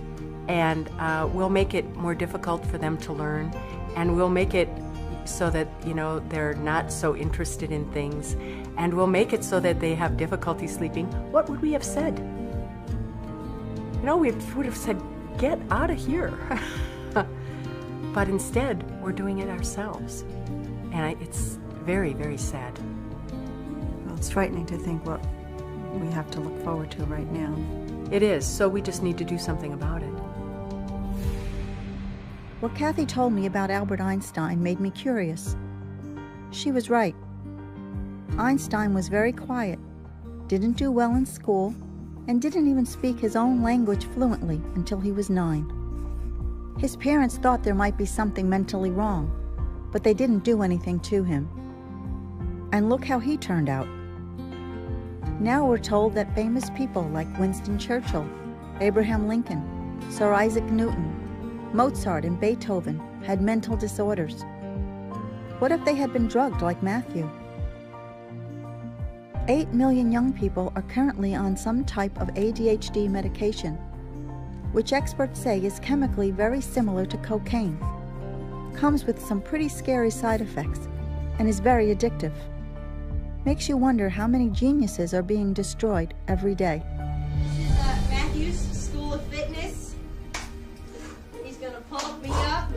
and we'll make it more difficult for them to learn, and we'll make it so that, you know, they're not so interested in things, and we'll make it so that they have difficulty sleeping. What would we have said? You know, we would have said, get out of here. But instead, we're doing it ourselves. And it's very, very sad. Well, it's frightening to think what we have to look forward to right now. It is, so we just need to do something about it. What Kathy told me about Albert Einstein made me curious. She was right. Einstein was very quiet, didn't do well in school, and didn't even speak his own language fluently until he was 9. His parents thought there might be something mentally wrong, but they didn't do anything to him. And look how he turned out. Now we're told that famous people like Winston Churchill, Abraham Lincoln, Sir Isaac Newton, Mozart and Beethoven had mental disorders. What if they had been drugged like Matthew? 8 million young people are currently on some type of ADHD medication, which experts say is chemically very similar to cocaine, comes with some pretty scary side effects, and is very addictive. Makes you wonder how many geniuses are being destroyed every day. This is Matthew's School of Fitness. He's gonna pump me up.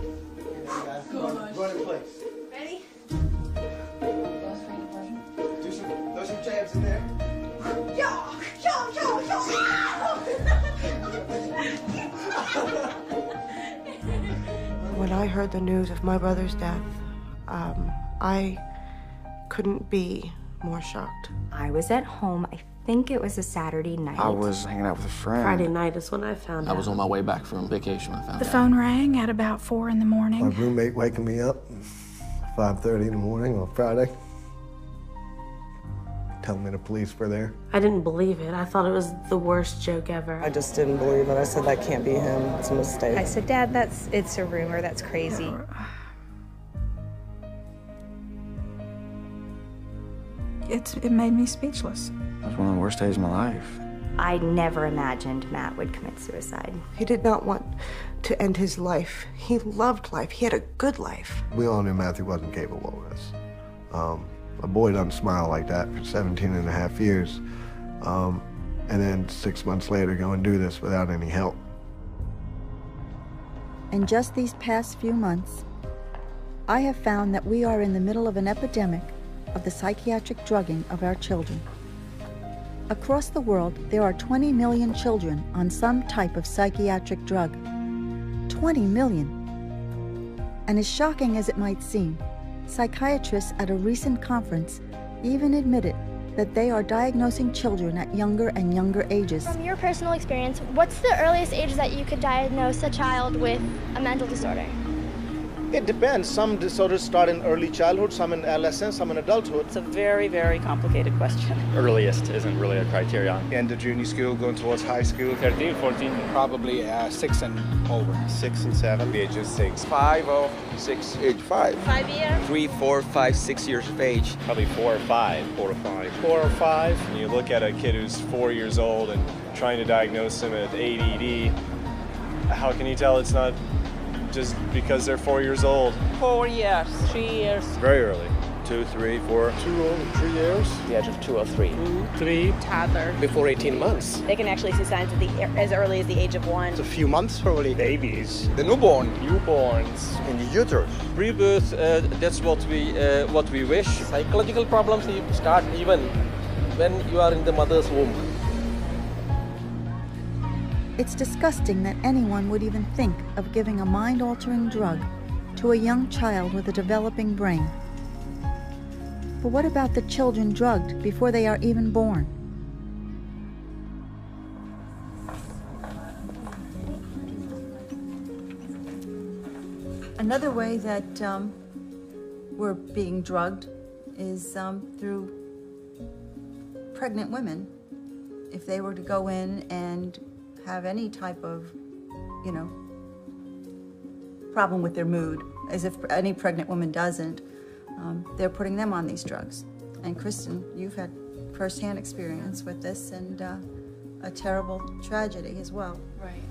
Run in place. Ready? Throw some jabs in there. Yo! When I heard the news of my brother's death, I couldn't be more shocked. I was at home. I think it was a Saturday night. I was hanging out with a friend. Friday night is when I found out. I was on my way back from vacation when I found The out. phone rang at about 4 in the morning. My roommate waking me up 5:30 in the morning on Friday, telling me the police were there. I didn't believe it. I thought it was the worst joke ever. I just didn't believe it. I said, that can't be him. It's a mistake. I said, Dad, it's a rumor. That's crazy. It made me speechless. It was one of the worst days of my life. I never imagined Matt would commit suicide. He did not want to end his life. He loved life. He had a good life. We all knew Matthew wasn't capable of this. A boy doesn't smile like that for 17 and a half years. And then 6 months later go and do this without any help. In just these past few months, I have found that we are in the middle of an epidemic of the psychiatric drugging of our children. Across the world, there are 20 million children on some type of psychiatric drug. 20 million. And as shocking as it might seem, psychiatrists at a recent conference even admitted that they are diagnosing children at younger and younger ages. From your personal experience, what's the earliest age that you could diagnose a child with a mental disorder? It depends. Some disorders start in early childhood, some in adolescence, some in adulthood. It's a very, very complicated question. Earliest isn't really a criterion. End of junior school, going towards high school. 13, 14. Probably 6 and over. 6 and 7. The age of 6. 5 or 6. Age 5. 5 years? 3, 4, 5, 6 years of age. Probably 4 or 5. 4 or 5. 4 or 5. When you look at a kid who's 4 years old and trying to diagnose him with ADD, how can you tell it's not just because they're 4 years old? 4 years, 3 years. Very early. 2, 3, 4. 2 or 3 years. The age of 2 or 3. 2, 3. Toddler. Before 18 months. They can actually see signs at as early as the age of 1. It's a few months probably. Babies. The newborn. Newborns. In the uterus. Pre-birth, that's what we wish. Psychological problems start even when you are in the mother's womb. It's disgusting that anyone would even think of giving a mind-altering drug to a young child with a developing brain. But what about the children drugged before they are even born? Another way that we're being drugged is through pregnant women. If they were to go in and have any type of, problem with their mood, as if any pregnant woman doesn't, they're putting them on these drugs. And Kristen, you've had firsthand experience with this and a terrible tragedy as well. Right.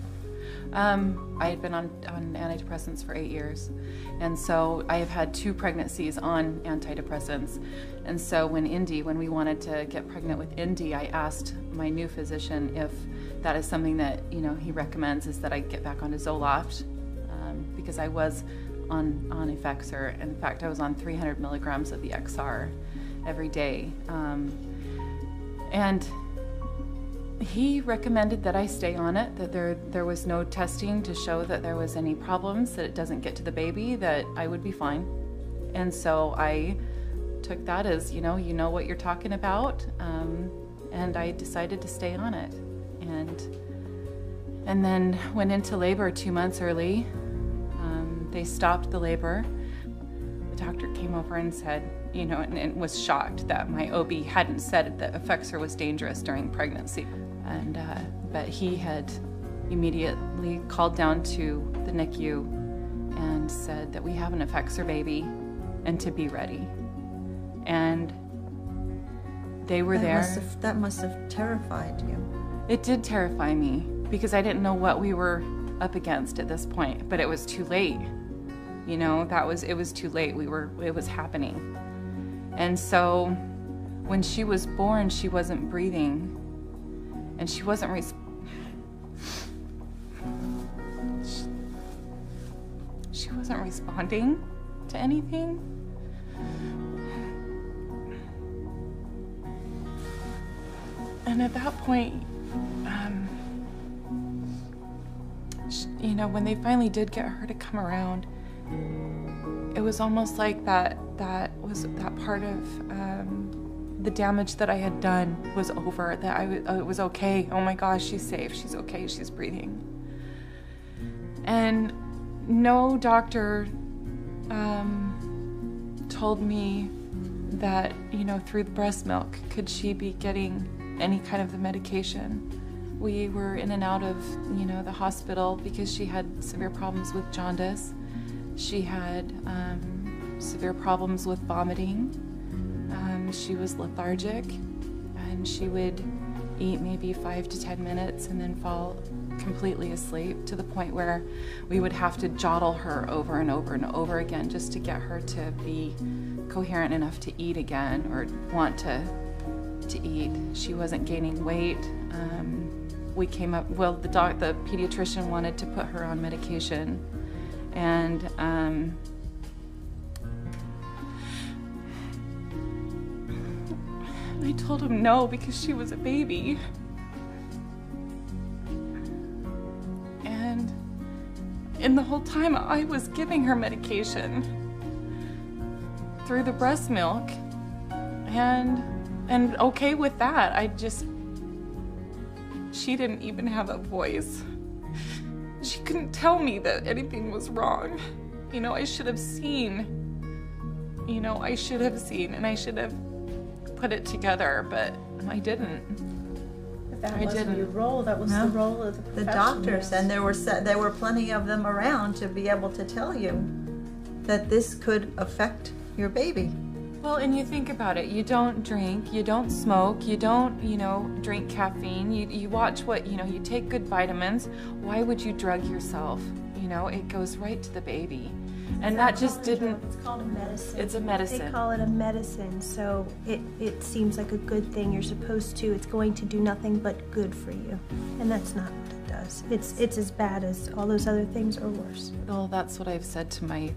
I had been on antidepressants for 8 years, and so I have had 2 pregnancies on antidepressants. And so when we wanted to get pregnant with Indy, I asked my new physician if that is something that he recommends, is that I get back onto Zoloft, because I was on Effexor. In fact, I was on 300 milligrams of the XR every day, and he recommended that I stay on it, that there was no testing to show that there was any problems, that it doesn't get to the baby, that I would be fine. And so I took that as, you know what you're talking about, and I decided to stay on it. And then went into labor 2 months early. They stopped the labor. The doctor came over and said, and was shocked that my OB hadn't said that Effexor was dangerous during pregnancy. And but he had immediately called down to the NICU and said that we have an Effexor baby and to be ready. And they were there. That must have terrified you. It did terrify me because I didn't know what we were up against at this point, but it was too late. It was too late. It was happening. And so when she was born, she wasn't breathing, and she wasn't she wasn't responding to anything. And at that point, when they finally did get her to come around, it was almost like that part of the damage that I had done was over, that it was okay. Oh my gosh, she's safe, she's okay, she's breathing. And no doctor told me that, through the breast milk, could she be getting any kind of the medication. We were in and out of, the hospital because she had severe problems with jaundice. She had severe problems with vomiting. She was lethargic, and she would eat maybe 5 to 10 minutes and then fall completely asleep, to the point where we would have to jottle her over and over and over again just to get her to be coherent enough to eat again or want to eat. She wasn't gaining weight. We came up, the pediatrician wanted to put her on medication, and I told him no because she was a baby. And in the whole time I was giving her medication through the breast milk, and and okay with that. She didn't even have a voice. She couldn't tell me that anything was wrong. You know, I should have seen, and I should have put it together, but I didn't. But that wasn't your role, that was the role of the doctors, and there were plenty of them around to be able to tell you that this could affect your baby. Well, and you think about it, you don't drink, you don't smoke, you don't, drink caffeine, you watch what, you take good vitamins. Why would you drug yourself? It goes right to the baby. And that just didn't... It's called a medicine. It's a medicine. They call it a medicine, so it seems like a good thing. You're supposed to, it's going to do nothing but good for you. And that's not what it does. It's as bad as all those other things or worse. Well, that's what I've said to my,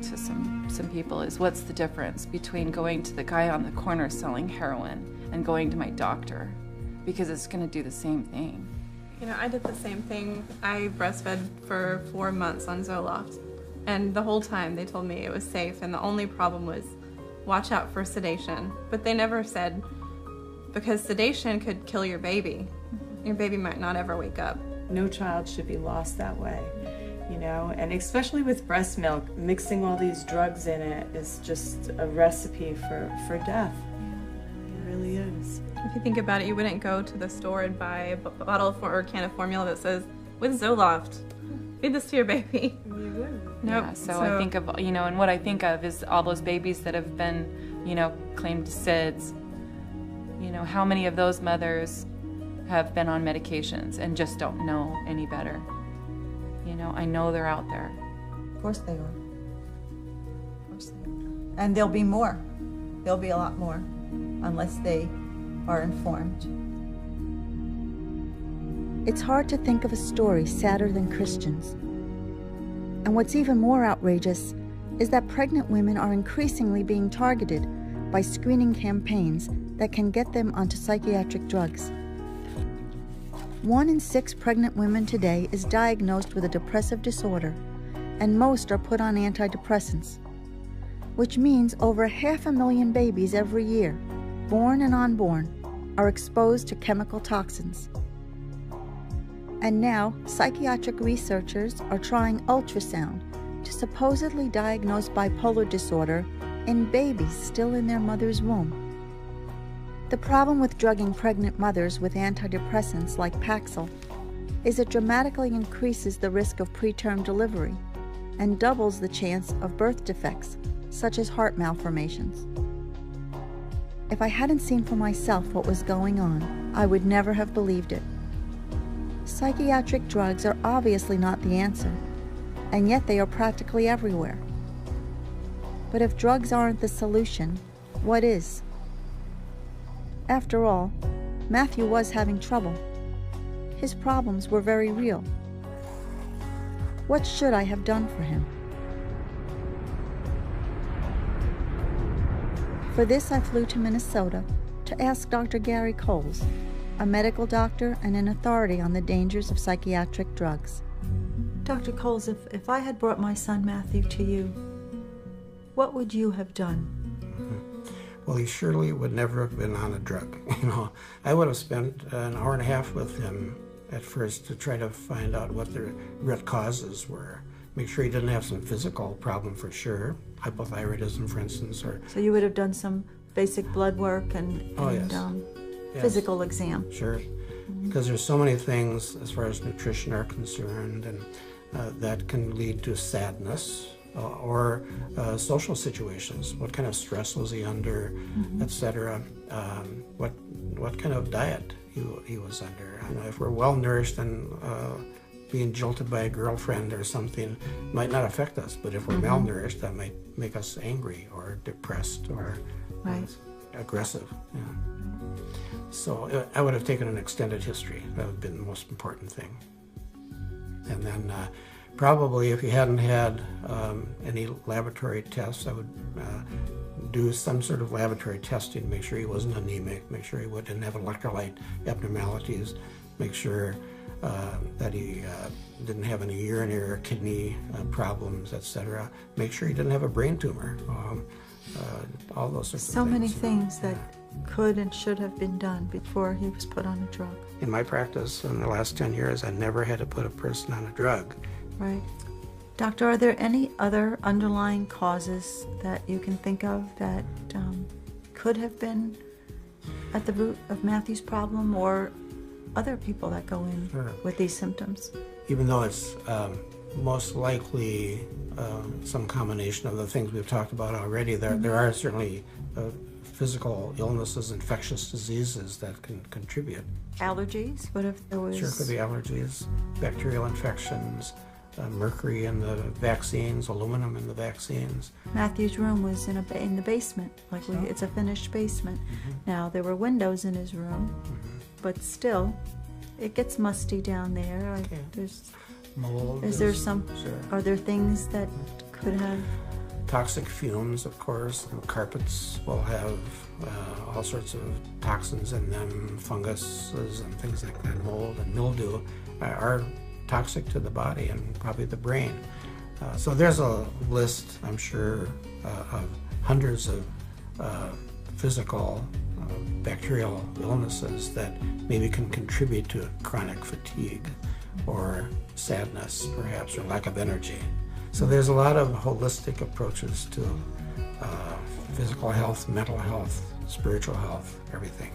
to some people is, what's the difference between going to the guy on the corner selling heroin and going to my doctor? Because it's going to do the same thing. I did the same thing. I breastfed for 4 months on Zoloft. And the whole time they told me it was safe, and the only problem was watch out for sedation. But they never said, because sedation could kill your baby. Your baby might not ever wake up. No child should be lost that way, and especially with breast milk, mixing all these drugs in it is just a recipe for death. It really is. If you think about it, you wouldn't go to the store and buy a bottle or a can of formula that says, with Zoloft, feed this to your baby. You wouldn't. Nope. Yeah, so I think of, and what I think of is all those babies that have been, claimed SIDS. How many of those mothers have been on medications and just don't know any better? I know they're out there. Of course they are. Of course they are. And there'll be more. There'll be a lot more, unless they are informed. It's hard to think of a story sadder than Christian's. And what's even more outrageous is that pregnant women are increasingly being targeted by screening campaigns that can get them onto psychiatric drugs. 1 in 6 pregnant women today is diagnosed with a depressive disorder, and most are put on antidepressants, which means over 500,000 babies every year, born and unborn, are exposed to chemical toxins. And now, psychiatric researchers are trying ultrasound to supposedly diagnose bipolar disorder in babies still in their mother's womb. The problem with drugging pregnant mothers with antidepressants like Paxil is it dramatically increases the risk of preterm delivery and doubles the chance of birth defects, such as heart malformations. If I hadn't seen for myself what was going on, I would never have believed it. Psychiatric drugs are obviously not the answer, and yet they are practically everywhere. But if drugs aren't the solution, what is? After all, Matthew was having trouble. His problems were very real. What should I have done for him? For this, I flew to Minnesota to ask Dr. Gary Coles, a medical doctor and an authority on the dangers of psychiatric drugs. Dr. Coles, if I had brought my son Matthew to you, what would you have done? Well, he surely would never have been on a drug. I would have spent an hour and a half with him at first to try to find out what the root causes were. Make sure he didn't have some physical problem for sure, hypothyroidism, for instance. So you would have done some basic blood work and yes. Physical exam. Sure, because there's so many things as far as nutrition are concerned, and that can lead to sadness or social situations. What kind of stress was he under, etc. What kind of diet he was under. If we're well nourished and being jolted by a girlfriend or something might not affect us, but if we're malnourished, that might make us angry or depressed or aggressive. Yeah. So I would have taken an extended history. That would have been the most important thing. And then probably if he hadn't had any laboratory tests, I would do some sort of laboratory testing, make sure he wasn't anemic, make sure he didn't have electrolyte abnormalities, make sure that he didn't have any urinary or kidney problems, etc. Make sure he didn't have a brain tumor. All those sorts of things. So many things that could and should have been done before he was put on a drug. In my practice in the last 10 years, I never had to put a person on a drug. Right. Doctor, are there any other underlying causes that you can think of that could have been at the root of Matthew's problem, or other people that go in with these symptoms? Even though it's most likely some combination of the things we've talked about already, there are certainly physical illnesses, infectious diseases that can contribute. Allergies? What if there was... Sure, could be allergies, bacterial infections, mercury in the vaccines, aluminum in the vaccines. Matthew's room was in the basement, it's a finished basement. Now, there were windows in his room, but still, it gets musty down there. There's mold. Are there things that could have... Toxic fumes, of course. Carpets will have all sorts of toxins in them, funguses and things like that. Mold and mildew are toxic to the body and probably the brain. So there's a list, I'm sure, of hundreds of physical bacterial illnesses that maybe can contribute to chronic fatigue or sadness, perhaps, or lack of energy. So there's a lot of holistic approaches to physical health, mental health, spiritual health, everything.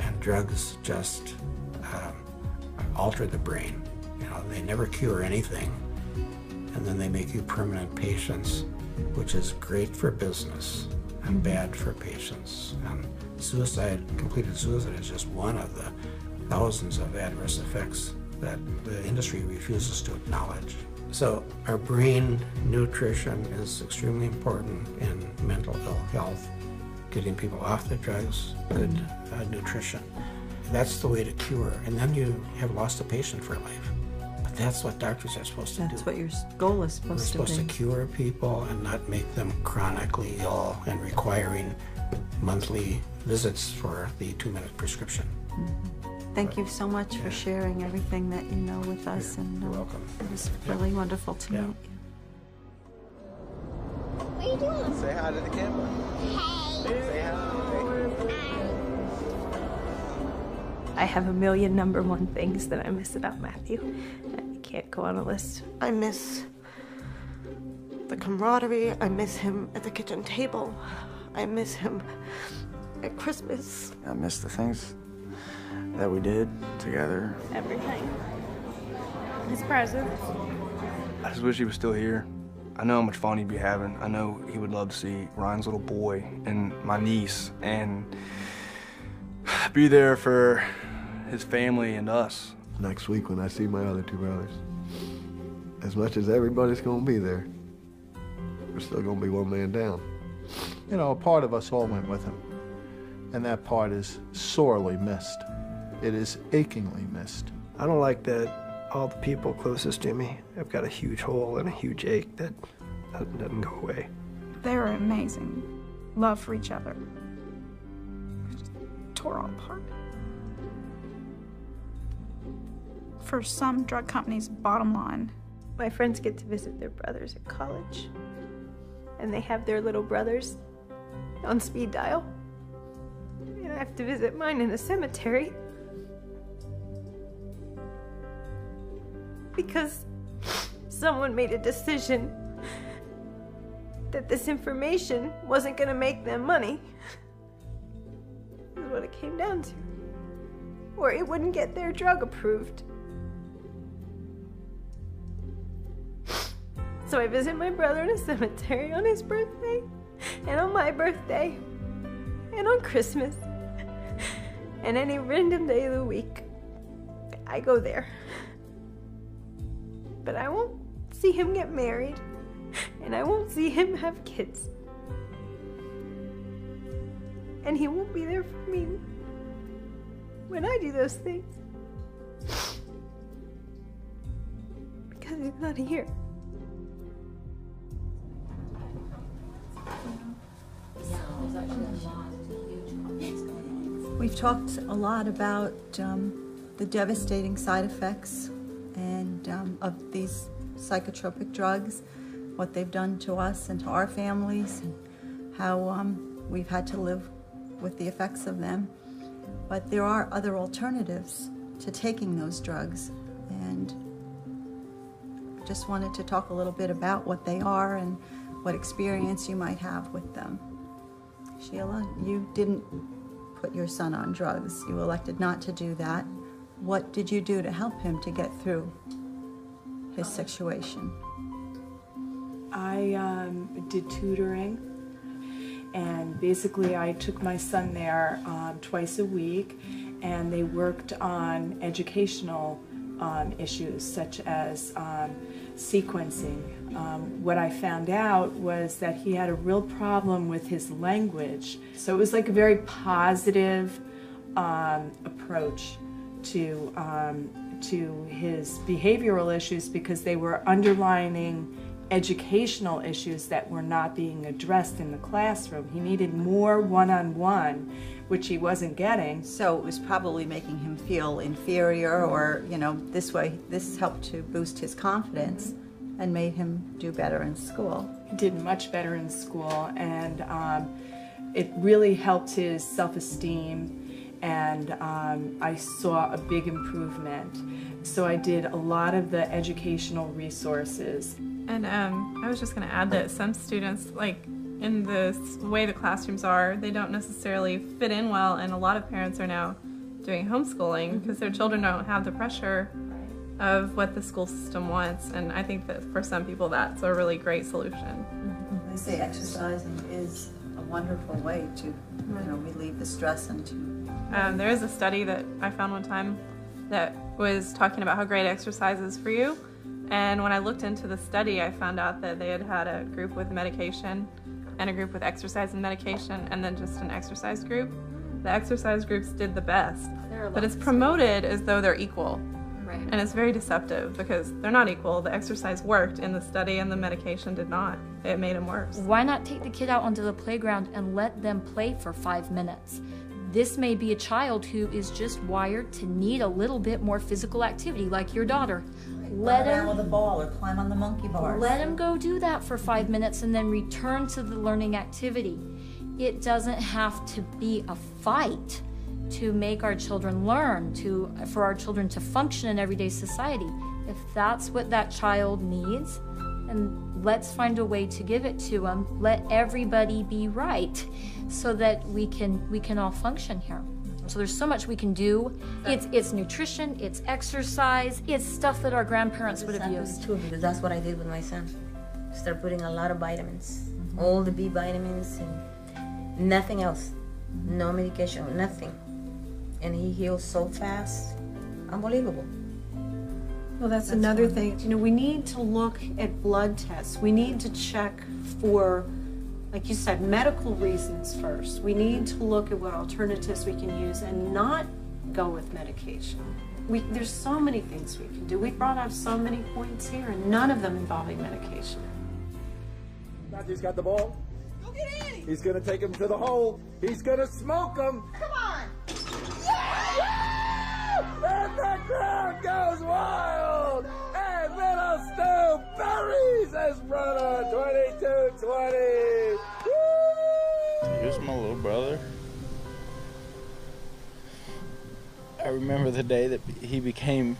And drugs just alter the brain. They never cure anything, and then they make you permanent patients, which is great for business and bad for patients. And completed suicide is just one of the thousands of adverse effects that the industry refuses to acknowledge. So our brain nutrition is extremely important in mental ill health, getting people off the drugs, good nutrition. That's the way to cure, and then you have lost a patient for life. But that's what doctors are supposed to do. That's what your goal is supposed to be. We're supposed to cure people and not make them chronically ill and requiring monthly visits for the 2-minute prescription. Thank you so much for sharing everything that you know with us. And you're welcome. It was really wonderful to meet you. What are you doing? Say hi to the camera. Hey. Say hi. I have a million number one things that I miss about Matthew. I can't go on a list. I miss the camaraderie. I miss him at the kitchen table. I miss him at Christmas. I miss the things that we did together. Everything. His presents. I just wish he was still here. I know how much fun he'd be having. I know he would love to see Ryan's little boy and my niece and be there for his family and us. Next week when I see my other 2 brothers, as much as everybody's gonna be there, we're still gonna be one man down. You know, a part of us all went with him, and that part is sorely missed. It is achingly missed. I don't like that all the people closest to me have got a huge hole and a huge ache that doesn't go away. They're amazing. Love for each other. Just tore all apart. For some drug companies, bottom line. My friends get to visit their brothers at college, and they have their little brothers on speed dial. And I have to visit mine in a cemetery. Because someone made a decision that this information wasn't going to make them money. Is what it came down to. Or it wouldn't get their drug approved. So I visit my brother in a cemetery on his birthday, and on my birthday, and on Christmas, and any random day of the week. I go there. But I won't see him get married, and I won't see him have kids. And he won't be there for me when I do those things. Because he's not here. We've talked a lot about the devastating side effects and of these psychotropic drugs, what they've done to us and to our families, and how we've had to live with the effects of them. But there are other alternatives to taking those drugs, and just wanted to talk a little bit about what they are and what experience you might have with them. Sheila, you didn't put your son on drugs. You elected not to do that. What did you do to help him to get through his situation? I did tutoring, and basically I took my son there twice a week, and they worked on educational issues such as sequencing. What I found out was that he had a real problem with his language. So it was like a very positive approach to his behavioral issues, because they were underlining educational issues that were not being addressed in the classroom. He needed more one-on-one, which he wasn't getting. So it was probably making him feel inferior, or, you know, this helped to boost his confidence and made him do better in school. He did much better in school, and it really helped his self-esteem, and I saw a big improvement. So I did a lot of the educational resources. And I was just going to add that some students, like in the way the classrooms are, they don't necessarily fit in well, and a lot of parents are now doing homeschooling because their children don't have the pressure of what the school system wants, and I think that for some people that's a really great solution. I say exercising is a wonderful way to, you know, relieve the stress and to... There is a study that I found one time that was talking about how great exercise is for you. And when I looked into the study, I found out that they had a group with medication and a group with exercise and medication, and then just an exercise group. The exercise groups did the best, but it's promoted as though they're equal. Right. And it's very deceptive because they're not equal. The exercise worked in the study and the medication did not. It made them worse. Why not take the kid out onto the playground and let them play for 5 minutes? This may be a child who is just wired to need a little bit more physical activity, like your daughter. Let him with a ball or climb on the monkey bars. Let him go do that for 5 minutes and then return to the learning activity. It doesn't have to be a fight to make our children learn, for our children to function in everyday society. If that's what that child needs, and let's find a way to give it to them. Let everybody be right, so that we can all function here. So there's so much we can do. It's nutrition, it's exercise, it's stuff that our grandparents would have used. Too, because that's what I did with my son. Start putting a lot of vitamins, all the B vitamins, and nothing else, no medication, nothing. And he heals so fast, unbelievable. Well, that's another thing. You know, we need to look at blood tests. We need to check for, like you said, medical reasons first. We need to look at what alternatives we can use and not go with medication. There's so many things we can do. We brought up so many points here, and none of them involving medication. Matthew's got the ball. Go get in. He's going to take him to the hole. He's going to smoke him. Come on. And the crowd goes wild! And Little Stu buries his brother, 22-20! He was my little brother. I remember the day that he became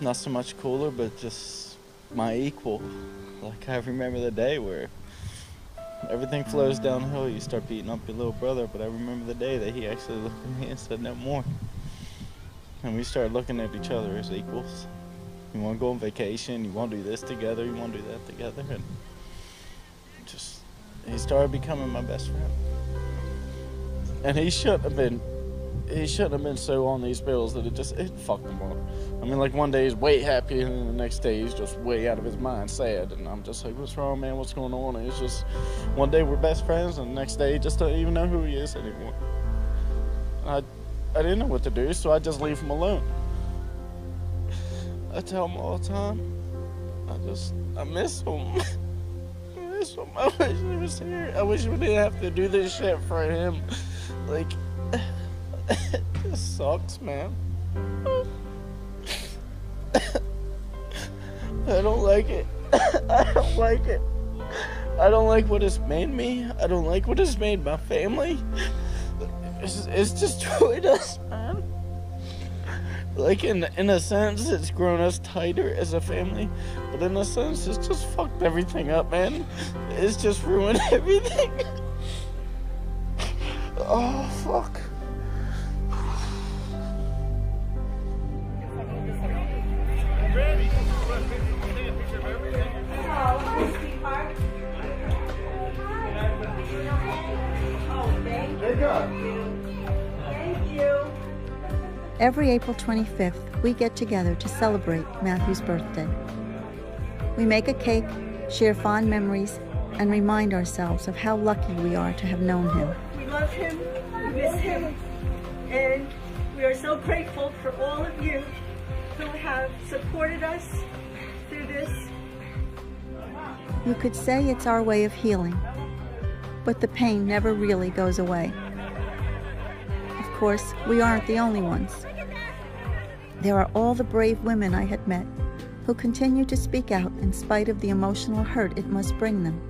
not so much cooler, but just my equal. Like, I remember the day where everything flows downhill, you start beating up your little brother, but I remember the day that he actually looked at me and said no more. And we started looking at each other as equals. You want to go on vacation, you want to do this together, you want to do that together, and just, he started becoming my best friend. And he shouldn't have been so on these pills that it fucked him up. I mean, like, one day he's way happy, and then the next day he's just way out of his mind sad, and I'm just like, what's wrong, man, what's going on? And it's just, one day we're best friends, and the next day he just don't even know who he is anymore. I didn't know what to do, so I just leave him alone. I tell him all the time, I miss him. I miss him. I wish he was here. I wish we didn't have to do this shit for him. Like, it just sucks, man. I don't like it. I don't like it. I don't like what it's made me. I don't like what it's made my family. It's destroyed us, man. Like, in a sense, it's grown us tighter as a family, but in a sense, it's just fucked everything up, man. It's just ruined everything. Oh, fuck. Every April 25th, we get together to celebrate Matthew's birthday. We make a cake, share fond memories, and remind ourselves of how lucky we are to have known him. We love him, we miss him, and we are so grateful for all of you who have supported us through this. You could say it's our way of healing, but the pain never really goes away. Of course, we aren't the only ones. There are all the brave women I had met who continue to speak out in spite of the emotional hurt it must bring them.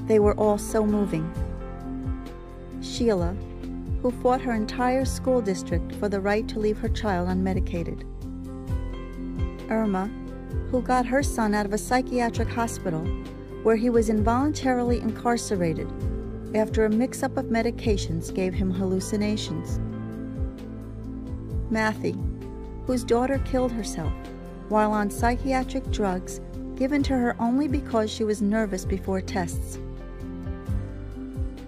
They were all so moving. Sheila, who fought her entire school district for the right to leave her child unmedicated. Irma, who got her son out of a psychiatric hospital where he was involuntarily incarcerated after a mix-up of medications gave him hallucinations. Matthew, whose daughter killed herself while on psychiatric drugs given to her only because she was nervous before tests.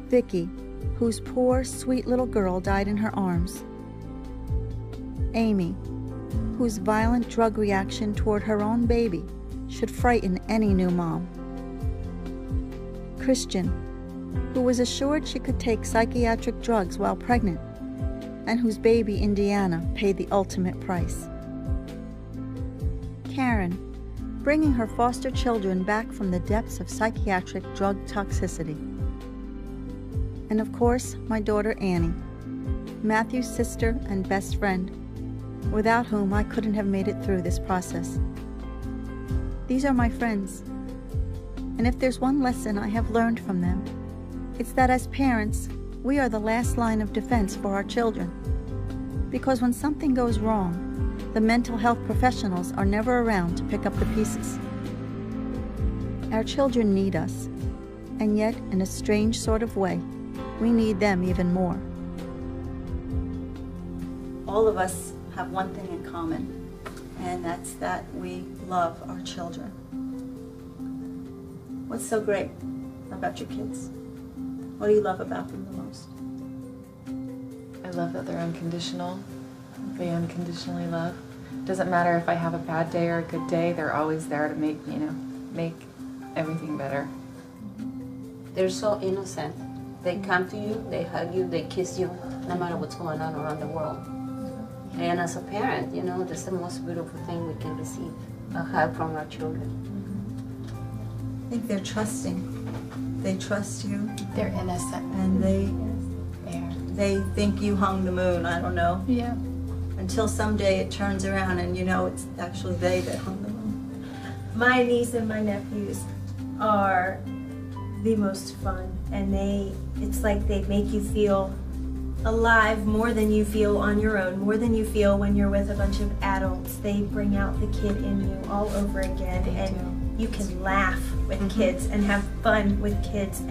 Vicky, whose poor, sweet little girl died in her arms. Amy, whose violent drug reaction toward her own baby should frighten any new mom. Christian, who was assured she could take psychiatric drugs while pregnant, and whose baby, Indiana, paid the ultimate price. Karen, bringing her foster children back from the depths of psychiatric drug toxicity. And of course, my daughter Annie, Matthew's sister and best friend, without whom I couldn't have made it through this process. These are my friends, and if there's one lesson I have learned from them, it's that as parents, we are the last line of defense for our children. Because when something goes wrong, the mental health professionals are never around to pick up the pieces. Our children need us, and yet, in a strange sort of way, we need them even more. All of us have one thing in common, and that's that we love our children. What's so great about your kids? What do you love about them the most? I love that they're unconditional. They unconditionally love. Doesn't matter if I have a bad day or a good day, they're always there to make everything better. They're so innocent. They come to you, they hug you, they kiss you, no matter what's going on around the world. And as a parent, that's the most beautiful thing we can receive, a hug from our children. I think they're trusting. They trust you. They're innocent. And they think you hung the moon, I don't know. Yeah. Until someday it turns around and it's actually they that hung the moon. My niece and my nephews are the most fun, and it's like they make you feel alive more than you feel on your own, more than you feel when you're with a bunch of adults. They bring out the kid in you all over again, and you can laugh with kids and have fun with kids.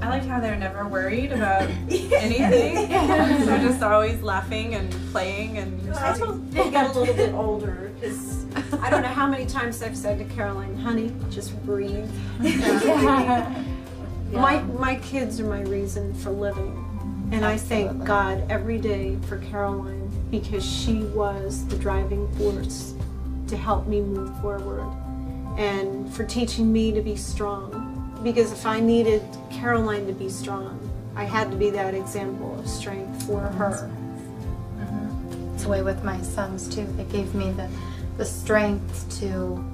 I like how they're never worried about anything. They're just always laughing and playing. And I hope they get a little bit older, because I don't know how many times I've said to Caroline, honey, just breathe. My kids are my reason for living. And I thank God every day for Caroline, because she was the driving force to help me move forward, and for teaching me to be strong. Because if I needed Caroline to be strong, I had to be that example of strength for her. It's the way with my sons too. They gave me the strength to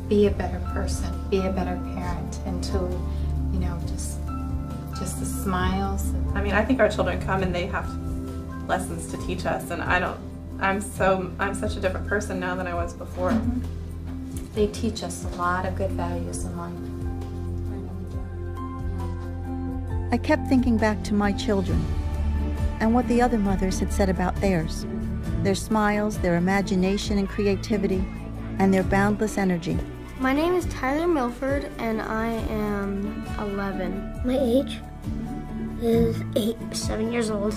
be a better person, be a better parent, and to, just the smiles. I mean, I think our children come and they have lessons to teach us, and I'm such a different person now than I was before. They teach us a lot of good values in life. I kept thinking back to my children and what the other mothers had said about theirs. Their smiles, their imagination and creativity, and their boundless energy. My name is Tyler Milford, and I am 11. My age is 7 years old.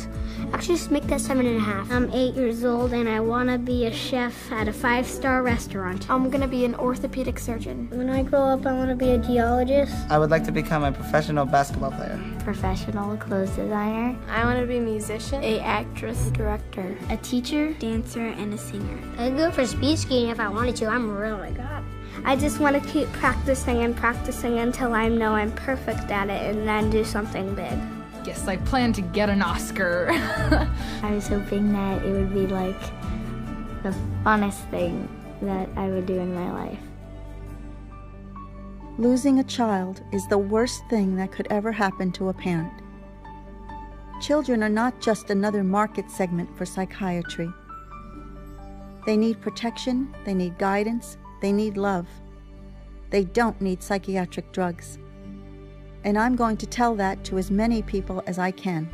Actually, just make that 7.5. I'm 8 years old, and I want to be a chef at a 5-star restaurant. I'm going to be an orthopedic surgeon. When I grow up, I want to be a geologist. I would like to become a professional basketball player. Professional clothes designer. I want to be a musician, a actress, director, a teacher, dancer, and a singer. I'd go for speed skating if I wanted to. I'm really good. I just want to keep practicing and practicing until I know I'm perfect at it and then do something big. Yes, I plan to get an Oscar. I was hoping that it would be like the funnest thing that I would do in my life. Losing a child is the worst thing that could ever happen to a parent. Children are not just another market segment for psychiatry. They need protection, they need guidance, they need love. They don't need psychiatric drugs. And I'm going to tell that to as many people as I can.